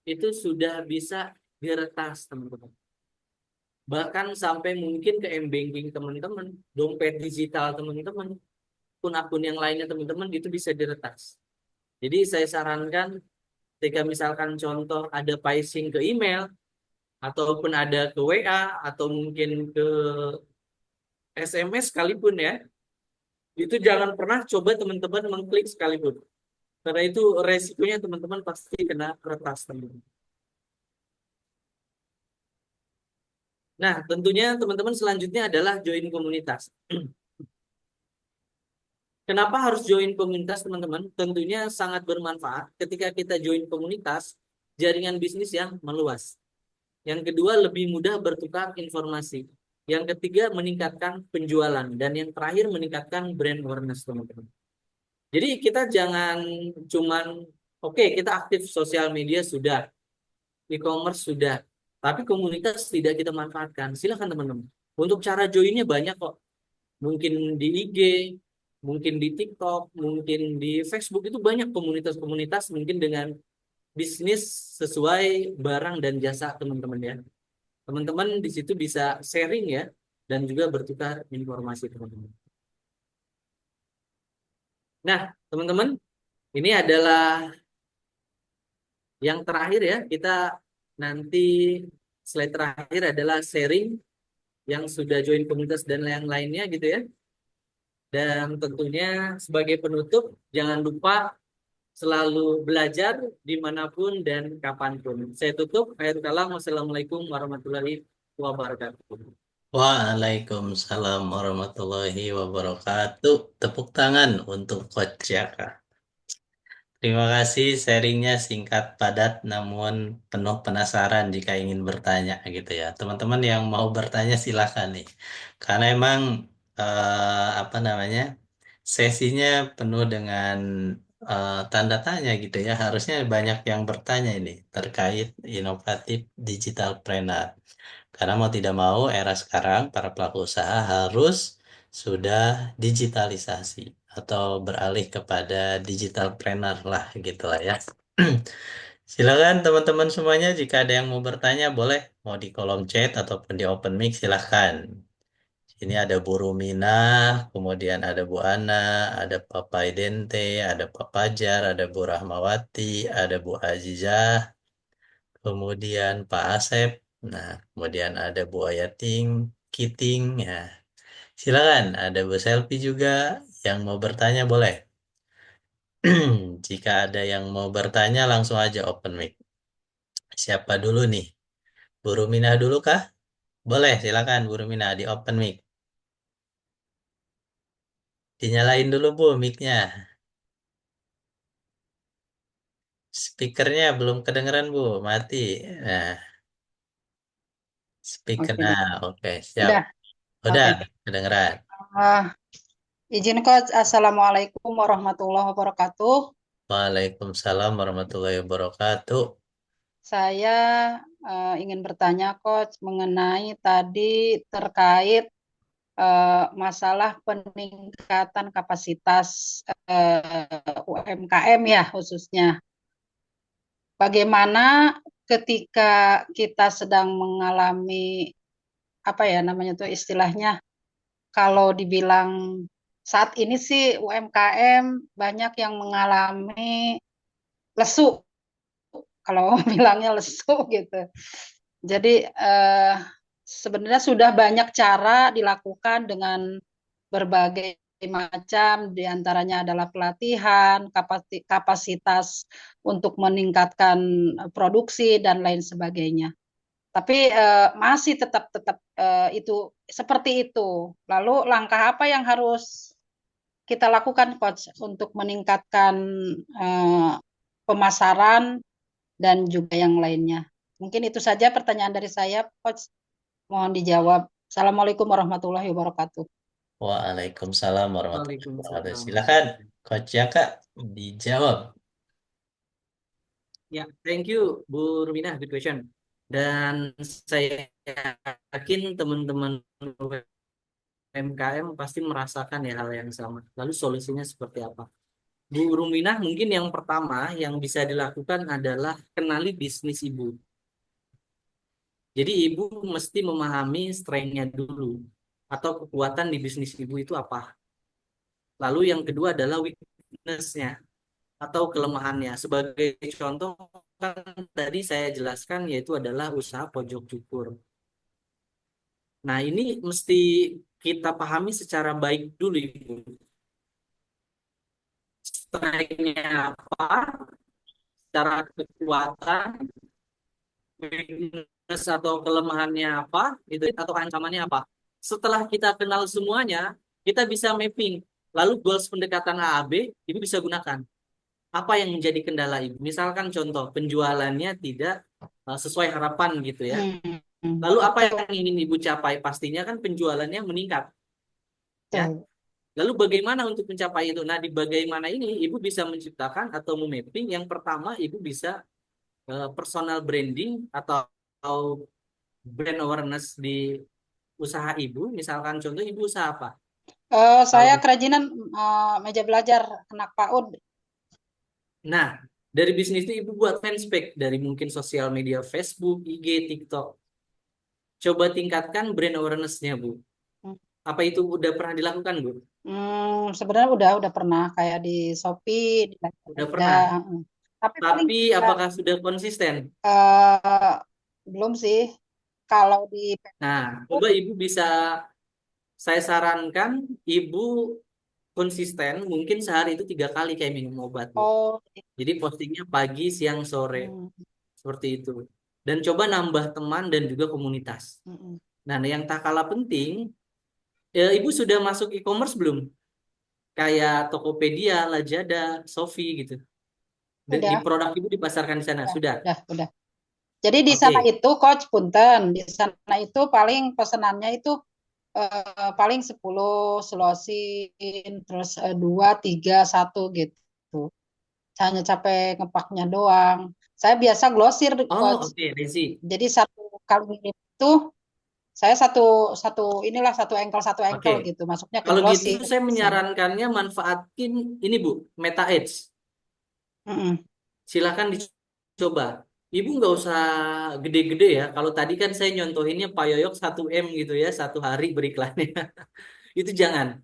itu sudah bisa diretas teman-teman. Bahkan sampai mungkin ke m-banking teman-teman, dompet digital teman-teman, akun-akun yang lainnya teman-teman itu bisa diretas. Jadi saya sarankan ketika misalkan contoh ada phishing ke email ataupun ada ke WA atau mungkin ke SMS sekalipun ya, itu jangan pernah coba teman-teman mengklik sekalipun. Karena itu resikonya teman-teman pasti kena retas teman-teman. Nah, tentunya teman-teman selanjutnya adalah join komunitas. Kenapa harus join komunitas, teman-teman? Tentunya sangat bermanfaat ketika kita join komunitas, jaringan bisnis yang meluas. Yang kedua, lebih mudah bertukar informasi. Yang ketiga, meningkatkan penjualan. Dan yang terakhir, meningkatkan brand awareness, teman-teman. Jadi kita jangan cuman, oke, kita aktif sosial media sudah, e-commerce sudah, tapi komunitas tidak kita manfaatkan. Silakan teman-teman. Untuk cara joinnya banyak kok. Mungkin di IG, mungkin di TikTok, mungkin di Facebook itu banyak komunitas-komunitas mungkin dengan bisnis sesuai barang dan jasa teman-teman ya. Teman-teman di situ bisa sharing ya dan juga bertukar informasi teman-teman. Nah, teman-teman, ini adalah yang terakhir ya. Kita nanti slide terakhir adalah sharing yang sudah join komunitas dan yang lainnya gitu ya. Dan tentunya sebagai penutup, jangan lupa selalu belajar dimanapun dan kapanpun. Saya tutup. Wassalamualaikum warahmatullahi wabarakatuh. Waalaikumsalam warahmatullahi wabarakatuh. Tepuk tangan untuk Coach Jaka. Terima kasih sharingnya singkat, padat, namun penuh penasaran jika ingin bertanya gitu ya. Teman-teman yang mau bertanya silahkan nih. Karena emang apa namanya sesinya penuh dengan tanda tanya gitu ya. Harusnya banyak yang bertanya ini terkait inovatif digitalpreneur. Karena mau tidak mau era sekarang para pelaku usaha harus sudah digitalisasi atau beralih kepada digitalpreneur lah gitu lah ya. Silakan teman-teman semuanya jika ada yang mau bertanya boleh mau di kolom chat ataupun di open mic silahkan. Ini ada Bu Ruminah, kemudian ada Bu Ana, ada Papa Idente, ada Pak Pajar, ada Bu Rahmawati, ada Bu Azizah, kemudian Pak Asep, nah kemudian ada Bu Ayating, Kiting, ya. Silakan, ada Bu Selfie juga yang mau bertanya boleh. Jika ada yang mau bertanya langsung aja open mic. Siapa dulu nih? Bu Ruminah dulu kah? Boleh, silakan Bu Ruminah di open mic. Dinyalain dulu Bu mic-nya. Speakernya belum kedengeran Bu, mati. Nah, speaker. Oke, Nah, oke, siap. udah. Udah, Oke. kedengeran. Ah, izin Coach, Assalamualaikum warahmatullahi wabarakatuh. Waalaikumsalam warahmatullahi wabarakatuh. Saya ingin bertanya Coach mengenai tadi terkait masalah peningkatan kapasitas UMKM ya khususnya. Bagaimana ketika kita sedang mengalami apa ya namanya tuh istilahnya kalau dibilang saat ini sih UMKM banyak yang mengalami lesu kalau bilangnya lesu gitu. Jadi sebenarnya sudah banyak cara dilakukan dengan berbagai macam, diantaranya adalah pelatihan, kapasitas untuk meningkatkan produksi dan lain sebagainya. Tapi masih tetap tetap itu seperti itu. Lalu langkah apa yang harus kita lakukan, Coach, untuk meningkatkan pemasaran dan juga yang lainnya? Mungkin itu saja pertanyaan dari saya, Coach. Mohon dijawab. Assalamualaikum warahmatullahi wabarakatuh. Waalaikumsalam warahmatullahi wabarakatuh. Waalaikumsalam. Silakan, Coach Jaka, dijawab. Ya, thank you Bu Rumina, good question. Dan saya yakin teman-teman UMKM pasti merasakan ya hal yang sama. Lalu solusinya seperti apa? Bu Rumina, mungkin yang pertama yang bisa dilakukan adalah kenali bisnis Ibu. Jadi Ibu mesti memahami strength-nya dulu atau kekuatan di bisnis Ibu itu apa. Lalu yang kedua adalah weakness-nya atau kelemahannya. Sebagai contoh kan tadi saya jelaskan yaitu adalah usaha pojok cukur. Nah, ini mesti kita pahami secara baik dulu Ibu. Strength-nya apa, secara kekuatan, weakness atau kelemahannya apa, itu atau ancamannya apa. Setelah kita kenal semuanya, kita bisa mapping. Lalu goals pendekatan AAB, Ibu bisa gunakan. Apa yang menjadi kendala Ibu? Misalkan contoh, penjualannya tidak sesuai harapan gitu ya. Lalu apa yang ingin Ibu capai? Pastinya kan penjualannya meningkat. Ya. Lalu bagaimana untuk mencapai itu? Nah, di bagaimana ini Ibu bisa menciptakan atau memapping. Yang pertama, Ibu bisa personal branding atau brand awareness di usaha Ibu. Misalkan contoh Ibu usaha apa? Saya kerajinan meja belajar anak PAUD. Nah, dari bisnis itu Ibu buat fanspage dari mungkin sosial media Facebook, IG, TikTok. Coba tingkatkan brand awareness-nya, Bu. Apa itu udah pernah dilakukan, Bu? Sebenarnya udah pernah kayak di Shopee, di Udah pernah. Tapi apakah sudah konsisten? belum sih. Kalau di Nah, coba Ibu bisa, saya sarankan Ibu konsisten, mungkin sehari itu 3 kali kayak minum obat, Bu. Jadi postingnya pagi, siang, sore. Seperti itu. Dan coba nambah teman dan juga komunitas. Nah, yang tak kalah penting, Ibu sudah masuk e-commerce belum? Kayak Tokopedia, Lazada, Shopee gitu. Di produk Ibu dipasarkan di sana, sudah? Udah. Jadi di sana itu, Coach Punten, di sana itu paling pesanannya itu paling 10 selosin, terus 2, 3, 1 gitu. Hanya capek ngepaknya doang. Saya biasa glosir, Coach. Desi. Jadi satu kali itu saya satu engkel gitu masuknya ke Kalau glosir. gitu saya menyarankannya manfaatin ini Bu, Meta Ads. Silakan dicoba. Ibu nggak usah gede-gede ya. Kalau tadi kan saya nyontohinnya Pak Yoyok 1M gitu ya, 1 hari beriklannya. Itu jangan.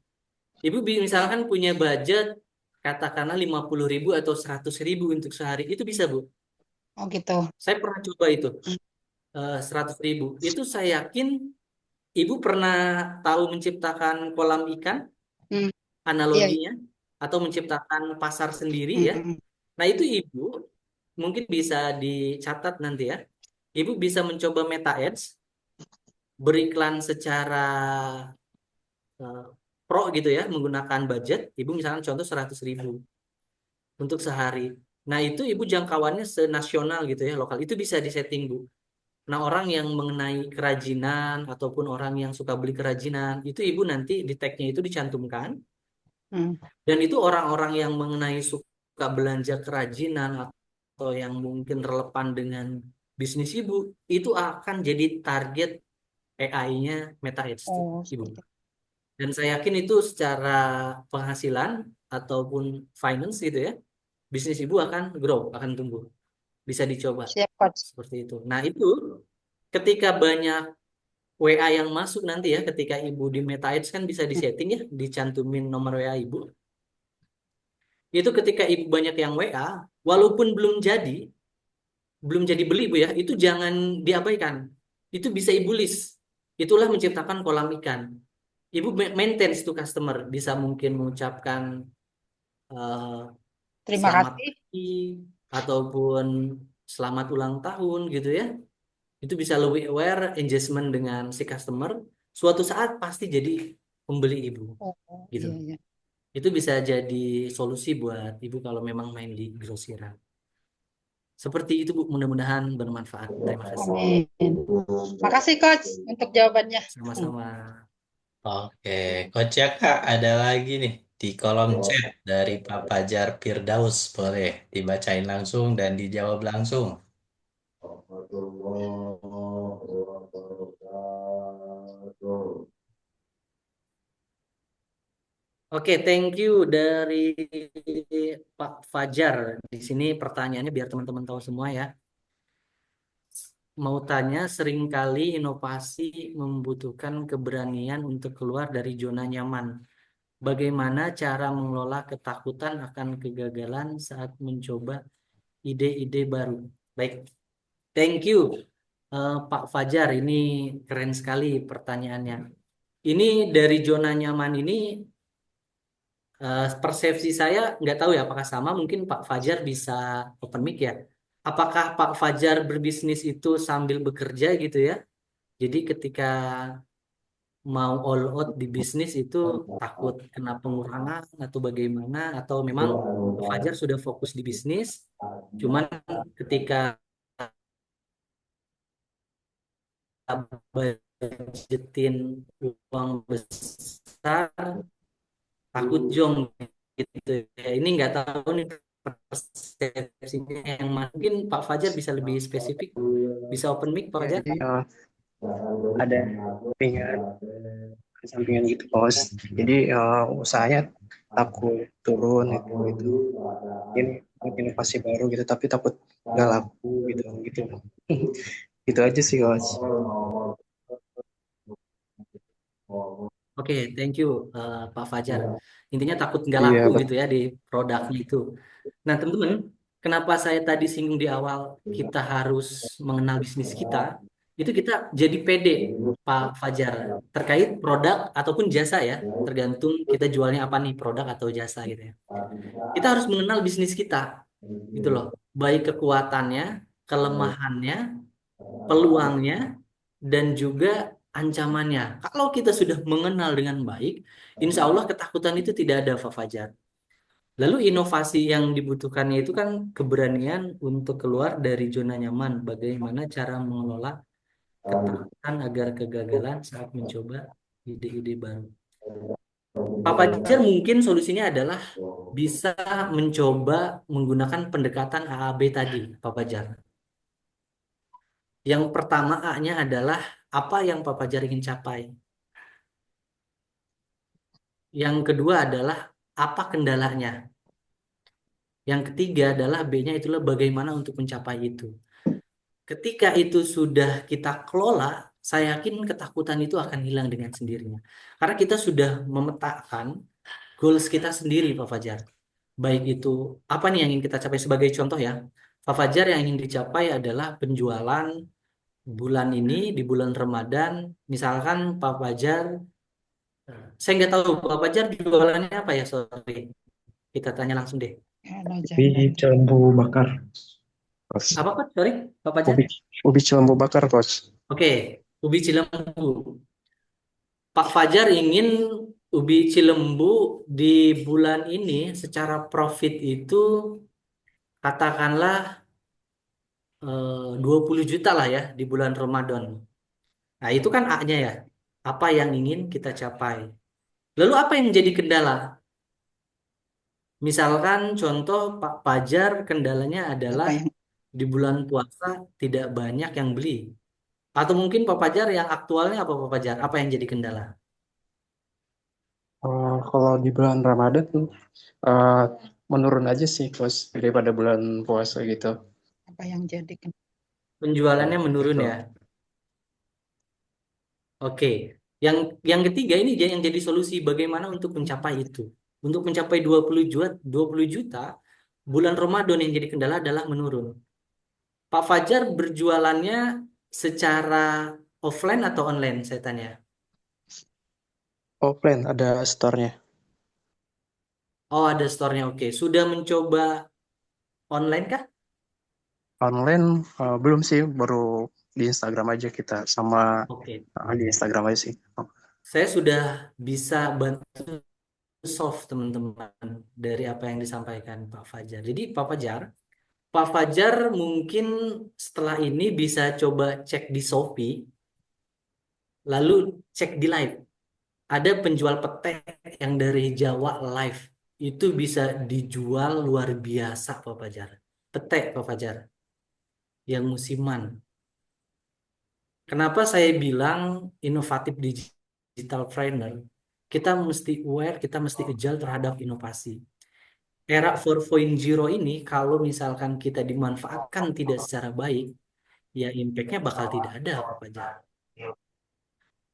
Ibu misalkan punya budget katakanlah 50.000 atau 100.000 untuk sehari. Itu bisa, Bu. Oh gitu. Saya pernah coba itu. 100.000. Itu saya yakin Ibu pernah tahu menciptakan kolam ikan? Analoginya. Atau menciptakan pasar sendiri ya. Nah, itu Ibu mungkin bisa dicatat nanti ya. Ibu bisa mencoba Meta Ads, beriklan secara pro gitu ya, menggunakan budget. Ibu misalkan contoh 100.000 untuk sehari. Nah, itu Ibu jangkauannya senasional gitu ya, lokal. Itu bisa disetting, Bu. Nah, orang yang mengenai kerajinan ataupun orang yang suka beli kerajinan, itu Ibu nanti di tag-nya itu dicantumkan. Dan itu orang-orang yang mengenai suka belanja kerajinan atau yang mungkin relevan dengan bisnis ibu itu akan jadi target AI-nya Meta Edge, Oh, ibu. seperti itu. Dan saya yakin itu secara penghasilan ataupun finance gitu ya, bisnis ibu akan grow, akan tumbuh. Bisa dicoba Siap, Coach. seperti itu. Nah, itu ketika banyak WA yang masuk nanti ya, ketika ibu di Meta Ads kan bisa disetting ya, dicantumin nomor WA ibu. Itu ketika ibu banyak yang WA, walaupun belum jadi beli bu ya, itu jangan diabaikan. Itu bisa ibu list. Itulah menciptakan kolam ikan. Ibu maintain itu customer, bisa mungkin mengucapkan eh, Terima selamat kasih. pagi ataupun selamat ulang tahun gitu ya. Itu bisa lebih aware engagement dengan si customer. Suatu saat pasti jadi pembeli ibu Oh, gitu. iya, iya. Itu bisa jadi solusi buat ibu kalau memang main di grosiran. Seperti itu Bu, mudah-mudahan bermanfaat. Terima kasih. Amin. Makasih, Coach, untuk jawabannya. Sama-sama. Oke, Coach Yaka ada lagi nih di kolom chat dari Pak Fajar Firdaus. Boleh dibacain langsung dan dijawab langsung. Oke, thank you dari Pak Fajar. Di sini pertanyaannya biar teman-teman tahu semua ya. Mau tanya, seringkali inovasi membutuhkan keberanian untuk keluar dari zona nyaman. Bagaimana cara mengelola ketakutan akan kegagalan saat mencoba ide-ide baru? Baik, thank you Pak Fajar. Ini keren sekali pertanyaannya. Ini dari zona nyaman ini persepsi saya nggak tahu ya apakah sama. Mungkin Pak Fajar bisa open mic ya. Apakah Pak Fajar berbisnis itu sambil bekerja gitu ya? Jadi ketika mau all out di bisnis itu takut kena pengurangan atau bagaimana, atau memang Pak Fajar sudah fokus di bisnis, cuman ketika budgetin uang besar takut jong gitu ya. Ini nggak tahu nih persepsinya yang mana. Mungkin Pak Fajar bisa lebih spesifik, bisa open mic Pak Ya, Fajar. jadi ada sampingan gitu bos. Jadi usahanya takut turun itu ini inovasi baru gitu, tapi takut nggak laku gitu gitu. Itu aja sih bos. Oke, thank you Pak Fajar. Intinya takut nggak Iya laku gitu betul. ya di produknya itu. Nah, teman-teman, kenapa saya tadi singgung di awal kita harus mengenal bisnis kita, itu kita jadi pede Pak Fajar terkait produk ataupun jasa ya, tergantung kita jualnya apa nih, produk atau jasa gitu ya. Kita harus mengenal bisnis kita gitu loh, baik kekuatannya, kelemahannya, peluangnya, dan juga ancamannya. Kalau kita sudah mengenal dengan baik, insya Allah ketakutan itu tidak ada, Pak Fajar. Lalu inovasi yang dibutuhkannya itu kan keberanian untuk keluar dari zona nyaman. Bagaimana cara mengelola ketakutan agar kegagalan saat mencoba ide-ide baru. Pak Fajar mungkin solusinya adalah bisa mencoba menggunakan pendekatan AAB tadi, Pak Fajar. Yang pertama A-nya adalah apa yang Pak Fajar ingin capai. Yang kedua adalah apa kendalanya. Yang ketiga adalah B-nya itulah bagaimana untuk mencapai itu. Ketika itu sudah kita kelola, saya yakin ketakutan itu akan hilang dengan sendirinya. Karena kita sudah memetakan goals kita sendiri, Pak Fajar. Baik itu, apa nih yang ingin kita capai sebagai contoh ya. Pak Fajar yang ingin dicapai adalah penjualan bulan ini, di bulan Ramadan. Misalkan Pak Fajar, saya nggak tahu Pak Fajar jualannya apa ya, sorry. Kita tanya langsung deh. Ada Ubi jamban. cilembu bakar bos. Apa Pak? Sorry, Pak Fajar? Ubi cilembu bakar bos. Oke, ubi cilembu. Pak Fajar ingin ubi cilembu di bulan ini secara profit itu katakanlah 20 juta lah ya di bulan Ramadan. Nah, itu kan A-nya ya. Apa yang ingin kita capai. Lalu apa yang menjadi kendala? Misalkan contoh Pak Fajar kendalanya adalah Apa yang di bulan puasa tidak banyak yang beli. Atau mungkin Pak Fajar yang aktualnya apa Pak Fajar? Apa yang jadi kendala? Kalau di bulan Ramadan eh, menurun aja sih coach daripada bulan puasa gitu. Apa yang jadi Penjualannya menurun Gitu. ya. Oke. Yang ketiga ini yang jadi solusi bagaimana untuk mencapai itu. Untuk mencapai 20 juta, bulan Ramadan yang jadi kendala adalah menurun. Pak Fajar berjualannya secara offline atau online, saya tanya. Offline ada store-nya. Oh, ada store-nya. Oke. Sudah mencoba online kah? Online belum sih, baru di Instagram aja kita sama Oke. di Instagram aja sih. Saya sudah bisa bantu solve teman-teman dari apa yang disampaikan Pak Fajar. Jadi Pak Fajar mungkin setelah ini bisa coba cek di Shopee, lalu cek di live. Ada penjual pete yang dari Jawa live. Itu bisa dijual luar biasa Pak Fajar. Pete Pak Fajar, yang musiman. Kenapa saya bilang inovatif digital trainer? Kita mesti aware, kita mesti agile terhadap inovasi. Era 4.0 ini kalau misalkan kita dimanfaatkan tidak secara baik, ya impact-nya bakal tidak ada Pak Fajar.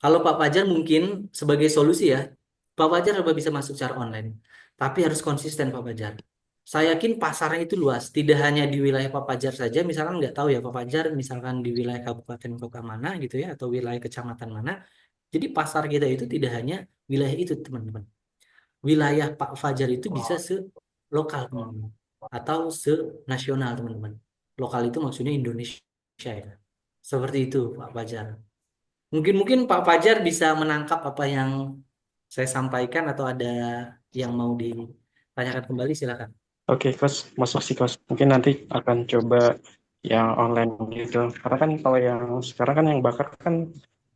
Kalau Pak Fajar mungkin sebagai solusi ya, Pak Fajar coba bisa masuk secara online. Tapi harus konsisten Pak Fajar. Saya yakin pasarnya itu luas, tidak hanya di wilayah Pak Fajar saja, misalkan nggak tahu ya Pak Fajar, misalkan di wilayah kabupaten kota mana gitu ya, atau wilayah kecamatan mana. Jadi pasar kita itu tidak hanya wilayah itu teman-teman. Wilayah Pak Fajar itu bisa se-lokal teman-teman. Atau se-nasional teman-teman. Lokal itu maksudnya Indonesia ya. Seperti itu Pak Fajar. Mungkin Pak Fajar bisa menangkap apa yang saya sampaikan atau ada yang mau ditanyakan kembali silakan. Oke, coach, masuk sih coach. Mungkin nanti akan coba yang online gitu. Karena kan kalau yang sekarang kan yang bakar kan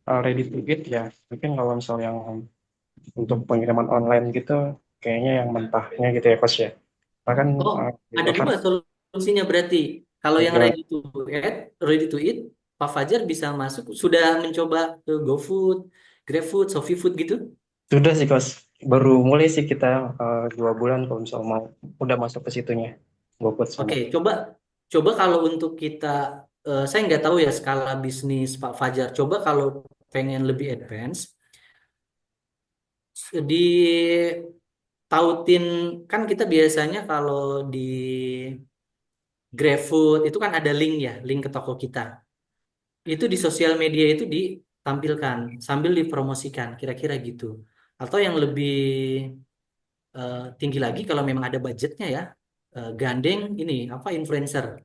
ready to eat ya. Mungkin kalau misal yang untuk pengiriman online gitu, kayaknya yang mentahnya gitu ya coach ya. Karena kan Oh, di ada bakar dua solusinya berarti. Kalau yang ada. ready to eat, Pak Fajar bisa masuk. Sudah mencoba ke GoFood, GrabFood, ShopeeFood gitu? Sudah sih coach. Baru mulai sih kita 2 bulan kalau misal mau udah masuk ke situnya. GoFood sama. Oke, coba kalau untuk kita, saya nggak tahu ya skala bisnis Pak Fajar. Coba kalau pengen lebih advance, ditautin kan kita biasanya kalau di GrabFood itu kan ada link ya, link ke toko kita. Itu di sosial media itu ditampilkan sambil dipromosikan, kira-kira gitu. Atau yang lebih tinggi lagi kalau memang ada budgetnya ya, gandeng ini apa influencer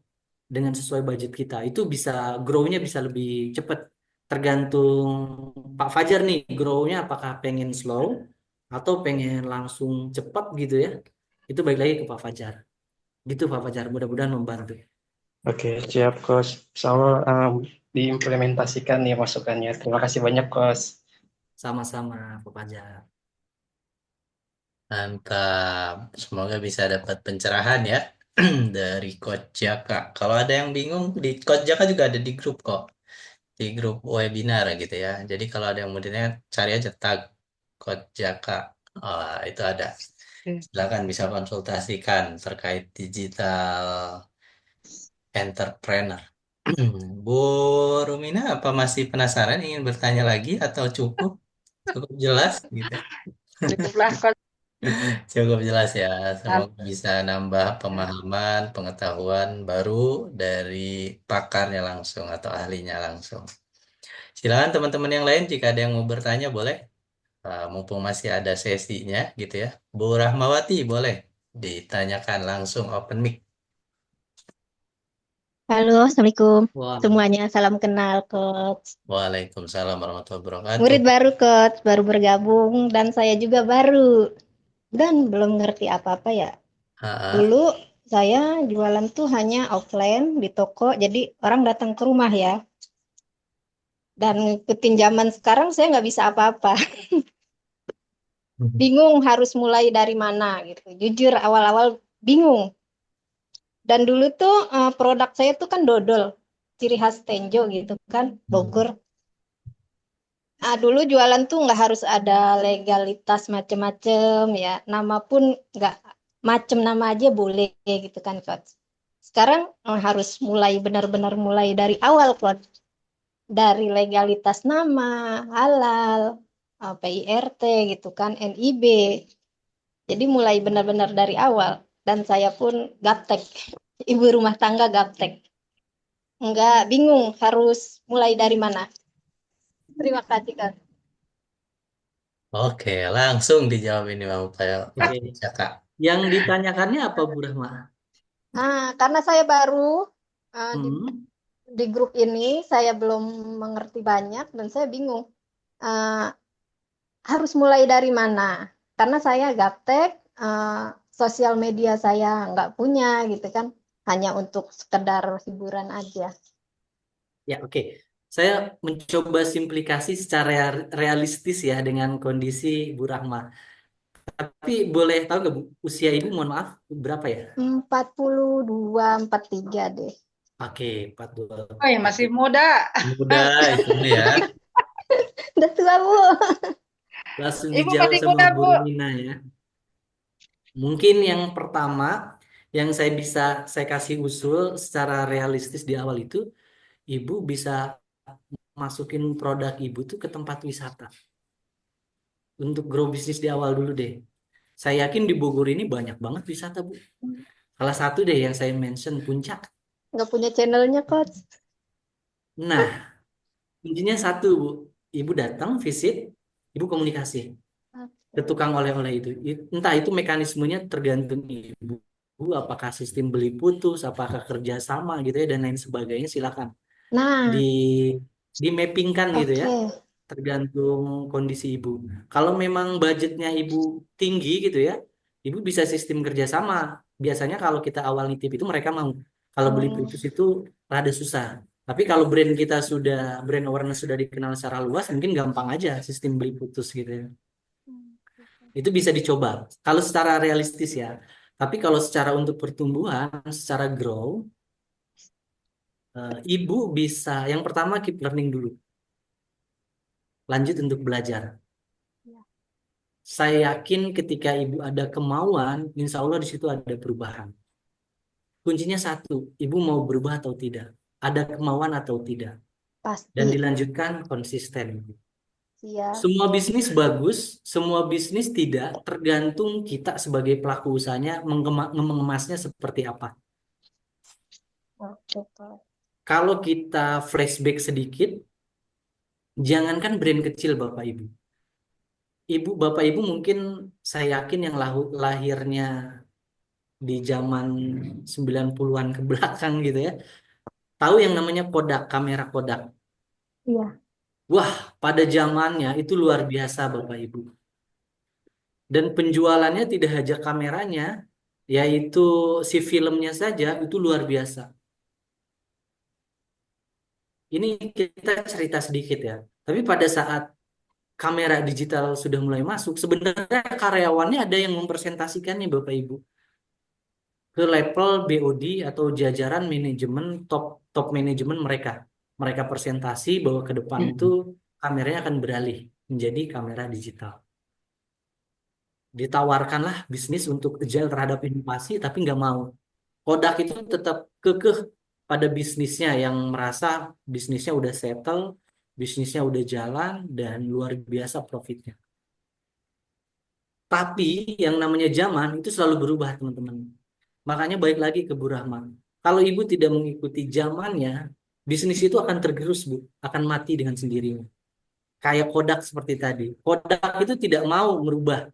dengan sesuai budget kita itu bisa grow-nya bisa lebih cepat tergantung Pak Fajar nih grow-nya apakah pengen slow atau pengen langsung cepat gitu ya itu balik lagi ke Pak Fajar gitu Pak Fajar mudah-mudahan membantu. Oke, siap coach. Soal diimplementasikan nih masukannya. Terima kasih banyak coach. Sama-sama Pak Fajar. Mantap. Semoga bisa dapat pencerahan ya dari Coach Jaka. Kalau ada yang bingung, di Coach Jaka juga ada di grup kok. Di grup webinar gitu ya. Jadi kalau ada yang mau ditanya, cari aja tag Coach Jaka. Oh, itu ada. Silakan bisa konsultasikan terkait digital entrepreneur. Bu Rumina, apa masih penasaran ingin bertanya lagi atau cukup? Cukup jelas gitu. cukuplah coach. Cukup jelas ya. Semoga bisa nambah pemahaman, pengetahuan baru dari pakarnya langsung atau ahlinya langsung. Silakan teman-teman yang lain jika ada yang mau bertanya boleh. Mumpung masih ada sesinya gitu ya. Bu Rahmawati boleh ditanyakan langsung open mic. Halo, Assalamualaikum Wah, semuanya. Salam kenal, Coach. Waalaikumsalam warahmatullahi wabarakatuh. Murid baru, Coach, baru bergabung, dan saya juga baru. Dan belum ngerti apa-apa ya. Ah, Dulu saya jualan tuh hanya offline di toko, jadi orang datang ke rumah ya. Dan ngikutin zaman sekarang saya nggak bisa apa-apa. Bingung harus mulai dari mana gitu. Jujur, awal-awal bingung. Dan dulu tuh produk saya tuh kan dodol, ciri khas Tenjo gitu kan, Bogor. Dulu jualan tuh nggak harus ada legalitas macem-macem ya, nama pun nggak macem, nama aja boleh gitu kan Coach. Sekarang harus mulai benar-benar mulai dari awal Coach, dari legalitas nama, halal, PIRT gitu kan, NIB. Jadi mulai benar-benar dari awal. Dan saya pun gaptek, ibu rumah tangga gaptek. Nggak bingung harus mulai dari mana. Terima kasih Kak. Oke, langsung dijawab ini Pak Oke. Jaka. Yang ditanyakannya apa Bu Rahma? Karena saya baru di, Hmm. di grup ini, saya belum mengerti banyak dan saya bingung uh, harus mulai dari mana. Karena saya gaptek, sosial media saya nggak punya gitu kan, hanya untuk sekedar hiburan aja. Ya, oke. Saya mencoba simplikasi secara realistis ya dengan kondisi Bu Rahma. Tapi boleh tahu nggak Bu, usia Ibu mohon maaf berapa ya? 42, 43 deh. Oke, 42. Oh ya masih muda. Muda itu ya. Udah tua Bu. Langsung Ibu dijawab masih sama muda, Bu Bu. Rumina ya. Mungkin yang pertama yang saya kasih usul secara realistis di awal itu, Ibu bisa masukin produk Ibu tuh ke tempat wisata. Untuk grow bisnis di awal dulu deh. Saya yakin di Bogor ini banyak banget wisata, Bu. Salah satu deh yang saya mention Puncak. Nggak punya channelnya Coach. Nah, kuncinya satu, Bu. Ibu datang, visit, Ibu komunikasi ke tukang oleh-oleh itu. Entah itu mekanismenya tergantung Ibu. Apakah sistem beli putus, apakah kerjasama gitu ya, dan lain sebagainya. Silakan Nah, di di mappingkan gitu ya. oke. Tergantung kondisi Ibu. Kalau memang budgetnya Ibu tinggi gitu ya, Ibu bisa sistem kerjasama. Biasanya kalau kita awal nitip itu mereka mau. Kalau beli Oh. putus itu rada susah. Tapi kalau brand kita sudah, brand awareness sudah dikenal secara luas, mungkin gampang aja sistem beli putus gitu ya. Itu bisa dicoba. Kalau secara realistis ya. Tapi kalau secara untuk pertumbuhan, secara grow, Ibu bisa, yang pertama keep learning dulu. Lanjut untuk belajar. Saya yakin ketika ibu ada kemauan, insya Allah di situ ada perubahan. Kuncinya satu, ibu mau berubah atau tidak, ada kemauan atau tidak, dan Pasti. dilanjutkan konsisten. Siap. Semua bisnis bagus, semua bisnis tidak, tergantung kita sebagai pelaku usahanya mengemasnya seperti apa. Oke, Coach. Kalau kita flashback sedikit, jangankan brand kecil Bapak Ibu. Bapak Ibu mungkin saya yakin yang lahirnya di zaman 90-an ke belakang gitu ya. Tahu yang namanya Kodak, kamera Kodak. Iya. Wah, pada zamannya itu luar biasa Bapak Ibu. Dan penjualannya tidak hanya kameranya, yaitu si filmnya saja itu luar biasa. Ini kita cerita sedikit ya. Tapi pada saat kamera digital sudah mulai masuk, sebenarnya karyawannya ada yang mempresentasikannya Bapak Ibu ke level BOD atau jajaran manajemen top top manajemen mereka. Mereka presentasi bahwa ke depan itu kameranya akan beralih menjadi kamera digital. Ditawarkanlah bisnis untuk agile terhadap inovasi, tapi nggak mau. Kodak itu tetap kekeh pada bisnisnya yang merasa bisnisnya udah settle, bisnisnya udah jalan, dan luar biasa profitnya. Tapi yang namanya zaman itu selalu berubah, teman-teman. Makanya baik lagi ke Bu Rahma. Kalau ibu tidak mengikuti zamannya, bisnis itu akan tergerus, Bu. Akan mati dengan sendirinya. Kayak Kodak seperti tadi. Kodak itu tidak mau merubah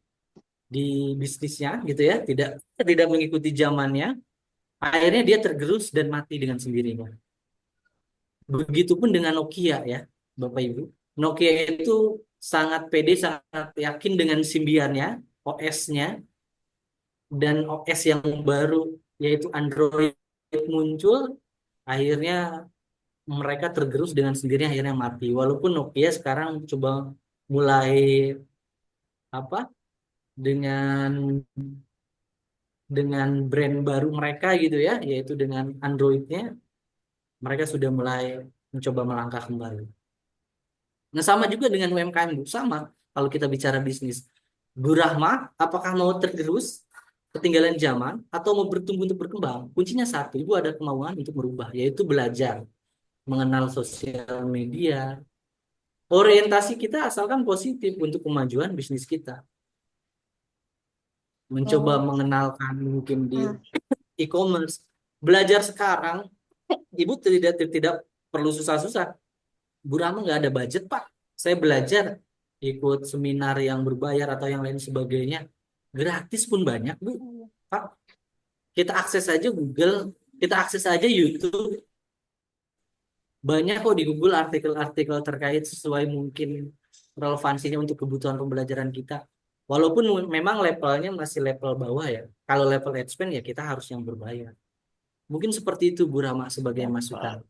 di bisnisnya gitu ya, tidak tidak mengikuti zamannya. Akhirnya dia tergerus dan mati dengan sendirinya. Begitupun dengan Nokia ya, Bapak Ibu. Nokia itu sangat pede, sangat yakin dengan Symbian-nya, OS-nya, dan OS yang baru yaitu Android muncul, akhirnya mereka tergerus dengan sendirinya akhirnya mati. Walaupun Nokia sekarang coba mulai apa dengan dengan brand baru mereka gitu ya, yaitu dengan Android-nya, mereka sudah mulai mencoba melangkah kembali. Nah, sama juga dengan UMKM, Bu. Sama. Kalau kita bicara bisnis. Bu Rahma, apakah mau tergerus, ketinggalan zaman, atau mau bertumbuh untuk berkembang? Kuncinya satu, Ibu ada kemauan untuk merubah, yaitu belajar, mengenal sosial media. Orientasi kita asalkan positif untuk kemajuan bisnis kita. Mencoba Oh, mengenalkan mungkin di nah, e-commerce. Belajar sekarang, Ibu tidak perlu susah-susah. Bu Rama nggak ada budget, Pak. Saya belajar ikut seminar yang berbayar atau yang lain sebagainya. Gratis pun banyak, Bu. Pak, kita akses aja Google, kita akses aja YouTube. Banyak kok di Google artikel-artikel terkait sesuai mungkin relevansinya untuk kebutuhan pembelajaran kita. Walaupun memang levelnya masih level bawah ya. Kalau level advance ya kita harus yang berbayar. Mungkin seperti itu Bu Rama sebagai masukan.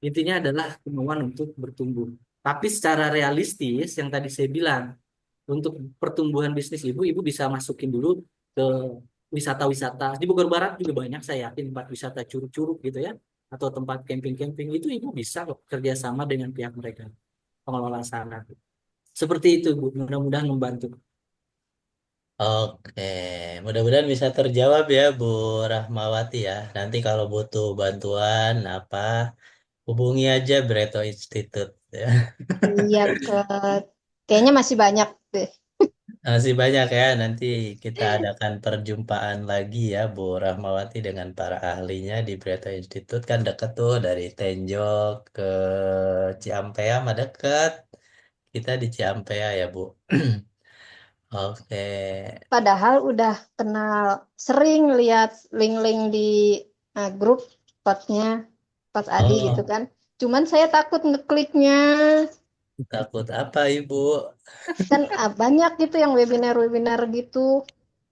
Intinya adalah kemauan untuk bertumbuh. Tapi secara realistis yang tadi saya bilang, untuk pertumbuhan bisnis ibu bisa masukin dulu ke wisata-wisata. Di Bogor Barat juga banyak saya yakin tempat wisata curug-curug gitu ya. Atau tempat camping-camping itu ibu bisa kok kerjasama dengan pihak mereka. Pengelola sana. Seperti itu Bu, mudah-mudahan membantu. Oke, mudah-mudahan bisa terjawab ya Bu Rahmawati ya. Nanti kalau butuh bantuan apa, hubungi aja Breto Institute ya. iya, kayaknya masih banyak deh. Masih banyak ya, nanti kita adakan perjumpaan lagi ya Bu Rahmawati dengan para ahlinya di Breto Institute. Kan deket tuh dari Tenjok ke Ciampea mah deket. Kita di Ciampea ya Bu. Oke. Padahal udah kenal, sering lihat link-link di grup coachnya, Coach Adi gitu Oh, kan. Cuman saya takut ngekliknya. takut apa Ibu? Kan banyak gitu yang webinar-webinar gitu.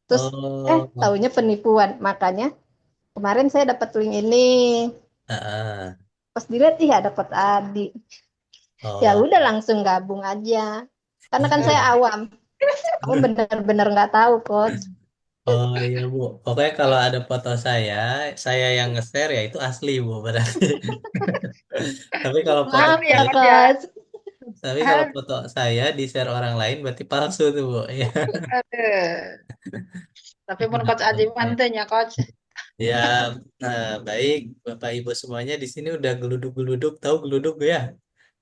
Terus Oh, taunya penipuan. Makanya kemarin saya dapat link ini. ah, Pas dilihat, ih ada Coach Adi. Ya oh, udah langsung gabung aja. Karena kan saya iya. awam. Aku bener-bener nggak tahu, Coach. Oh iya Bu. Pokoknya kalau ada foto saya yang nge-share ya itu asli Bu berarti. Tapi kalau foto Maaf ya, saya, Coach. tapi kalau foto saya di share orang lain berarti palsu tuh Bu. Ya. Aduh. Tapi pun Coach Aji mantunya Coach. Ya, nah, baik Bapak Ibu semuanya di sini udah geluduk-geluduk, tahu geluduk ya?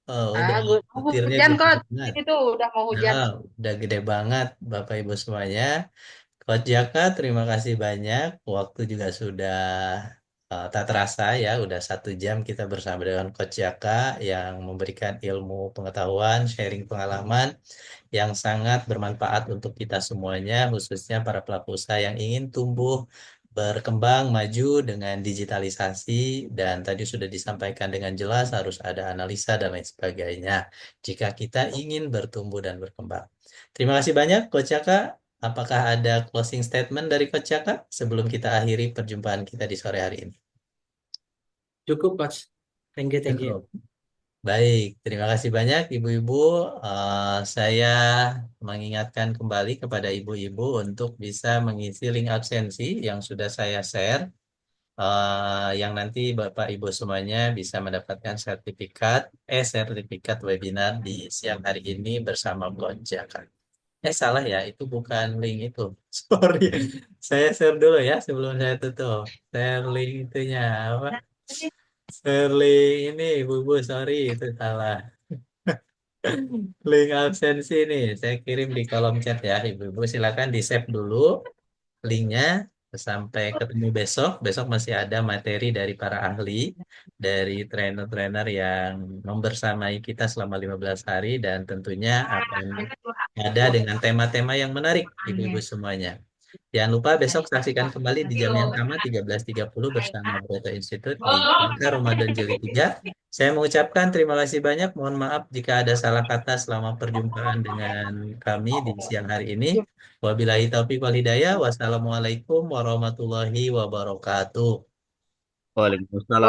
Oh, udah Mau petirnya hujan gede Coach. banget. Ini tuh udah mau hujan. Nah, udah gede banget Bapak Ibu semuanya. Coach Jaka, terima kasih banyak. Waktu juga sudah tak terasa ya, udah 1 jam kita bersama dengan Coach Jaka yang memberikan ilmu pengetahuan, sharing pengalaman yang sangat bermanfaat untuk kita semuanya, khususnya para pelaku usaha yang ingin tumbuh, berkembang, maju dengan digitalisasi, dan tadi sudah disampaikan dengan jelas harus ada analisa dan lain sebagainya jika kita ingin bertumbuh dan berkembang. Terima kasih banyak, Coach Jaka. Apakah ada closing statement dari Coach Jaka sebelum kita akhiri perjumpaan kita di sore hari ini? Cukup, Coach. Thank you, thank you. Cukup. Baik, terima kasih banyak Ibu-Ibu. Saya mengingatkan kembali kepada Ibu-Ibu untuk bisa mengisi link absensi yang sudah saya share, yang nanti Bapak Ibu semuanya bisa mendapatkan sertifikat webinar di siang hari ini bersama Gonjaka. Salah ya, itu bukan link itu. Sorry, saya share dulu ya sebelum saya tutup. Share link itunya apa? Share link ini, Bu, sorry itu salah. Link absensi nih, saya kirim di kolom chat ya, Ibu-ibu. Silakan di-save dulu linknya. Sampai ketemu besok. Besok masih ada materi dari para ahli, dari trainer-trainer yang membersamai kita selama 15 hari dan tentunya akan ada dengan tema-tema yang menarik, Ibu-ibu semuanya. Jangan lupa besok saksikan kembali di jam yang sama 13.30 bersama Broto Institute di Angka Ramadan Jili 3. Saya mengucapkan terima kasih banyak. Mohon maaf jika ada salah kata selama perjumpaan dengan kami di siang hari ini. Wabillahi taufiq wal hidayah. Wassalamualaikum warahmatullahi wabarakatuh. Waalaikumsalam.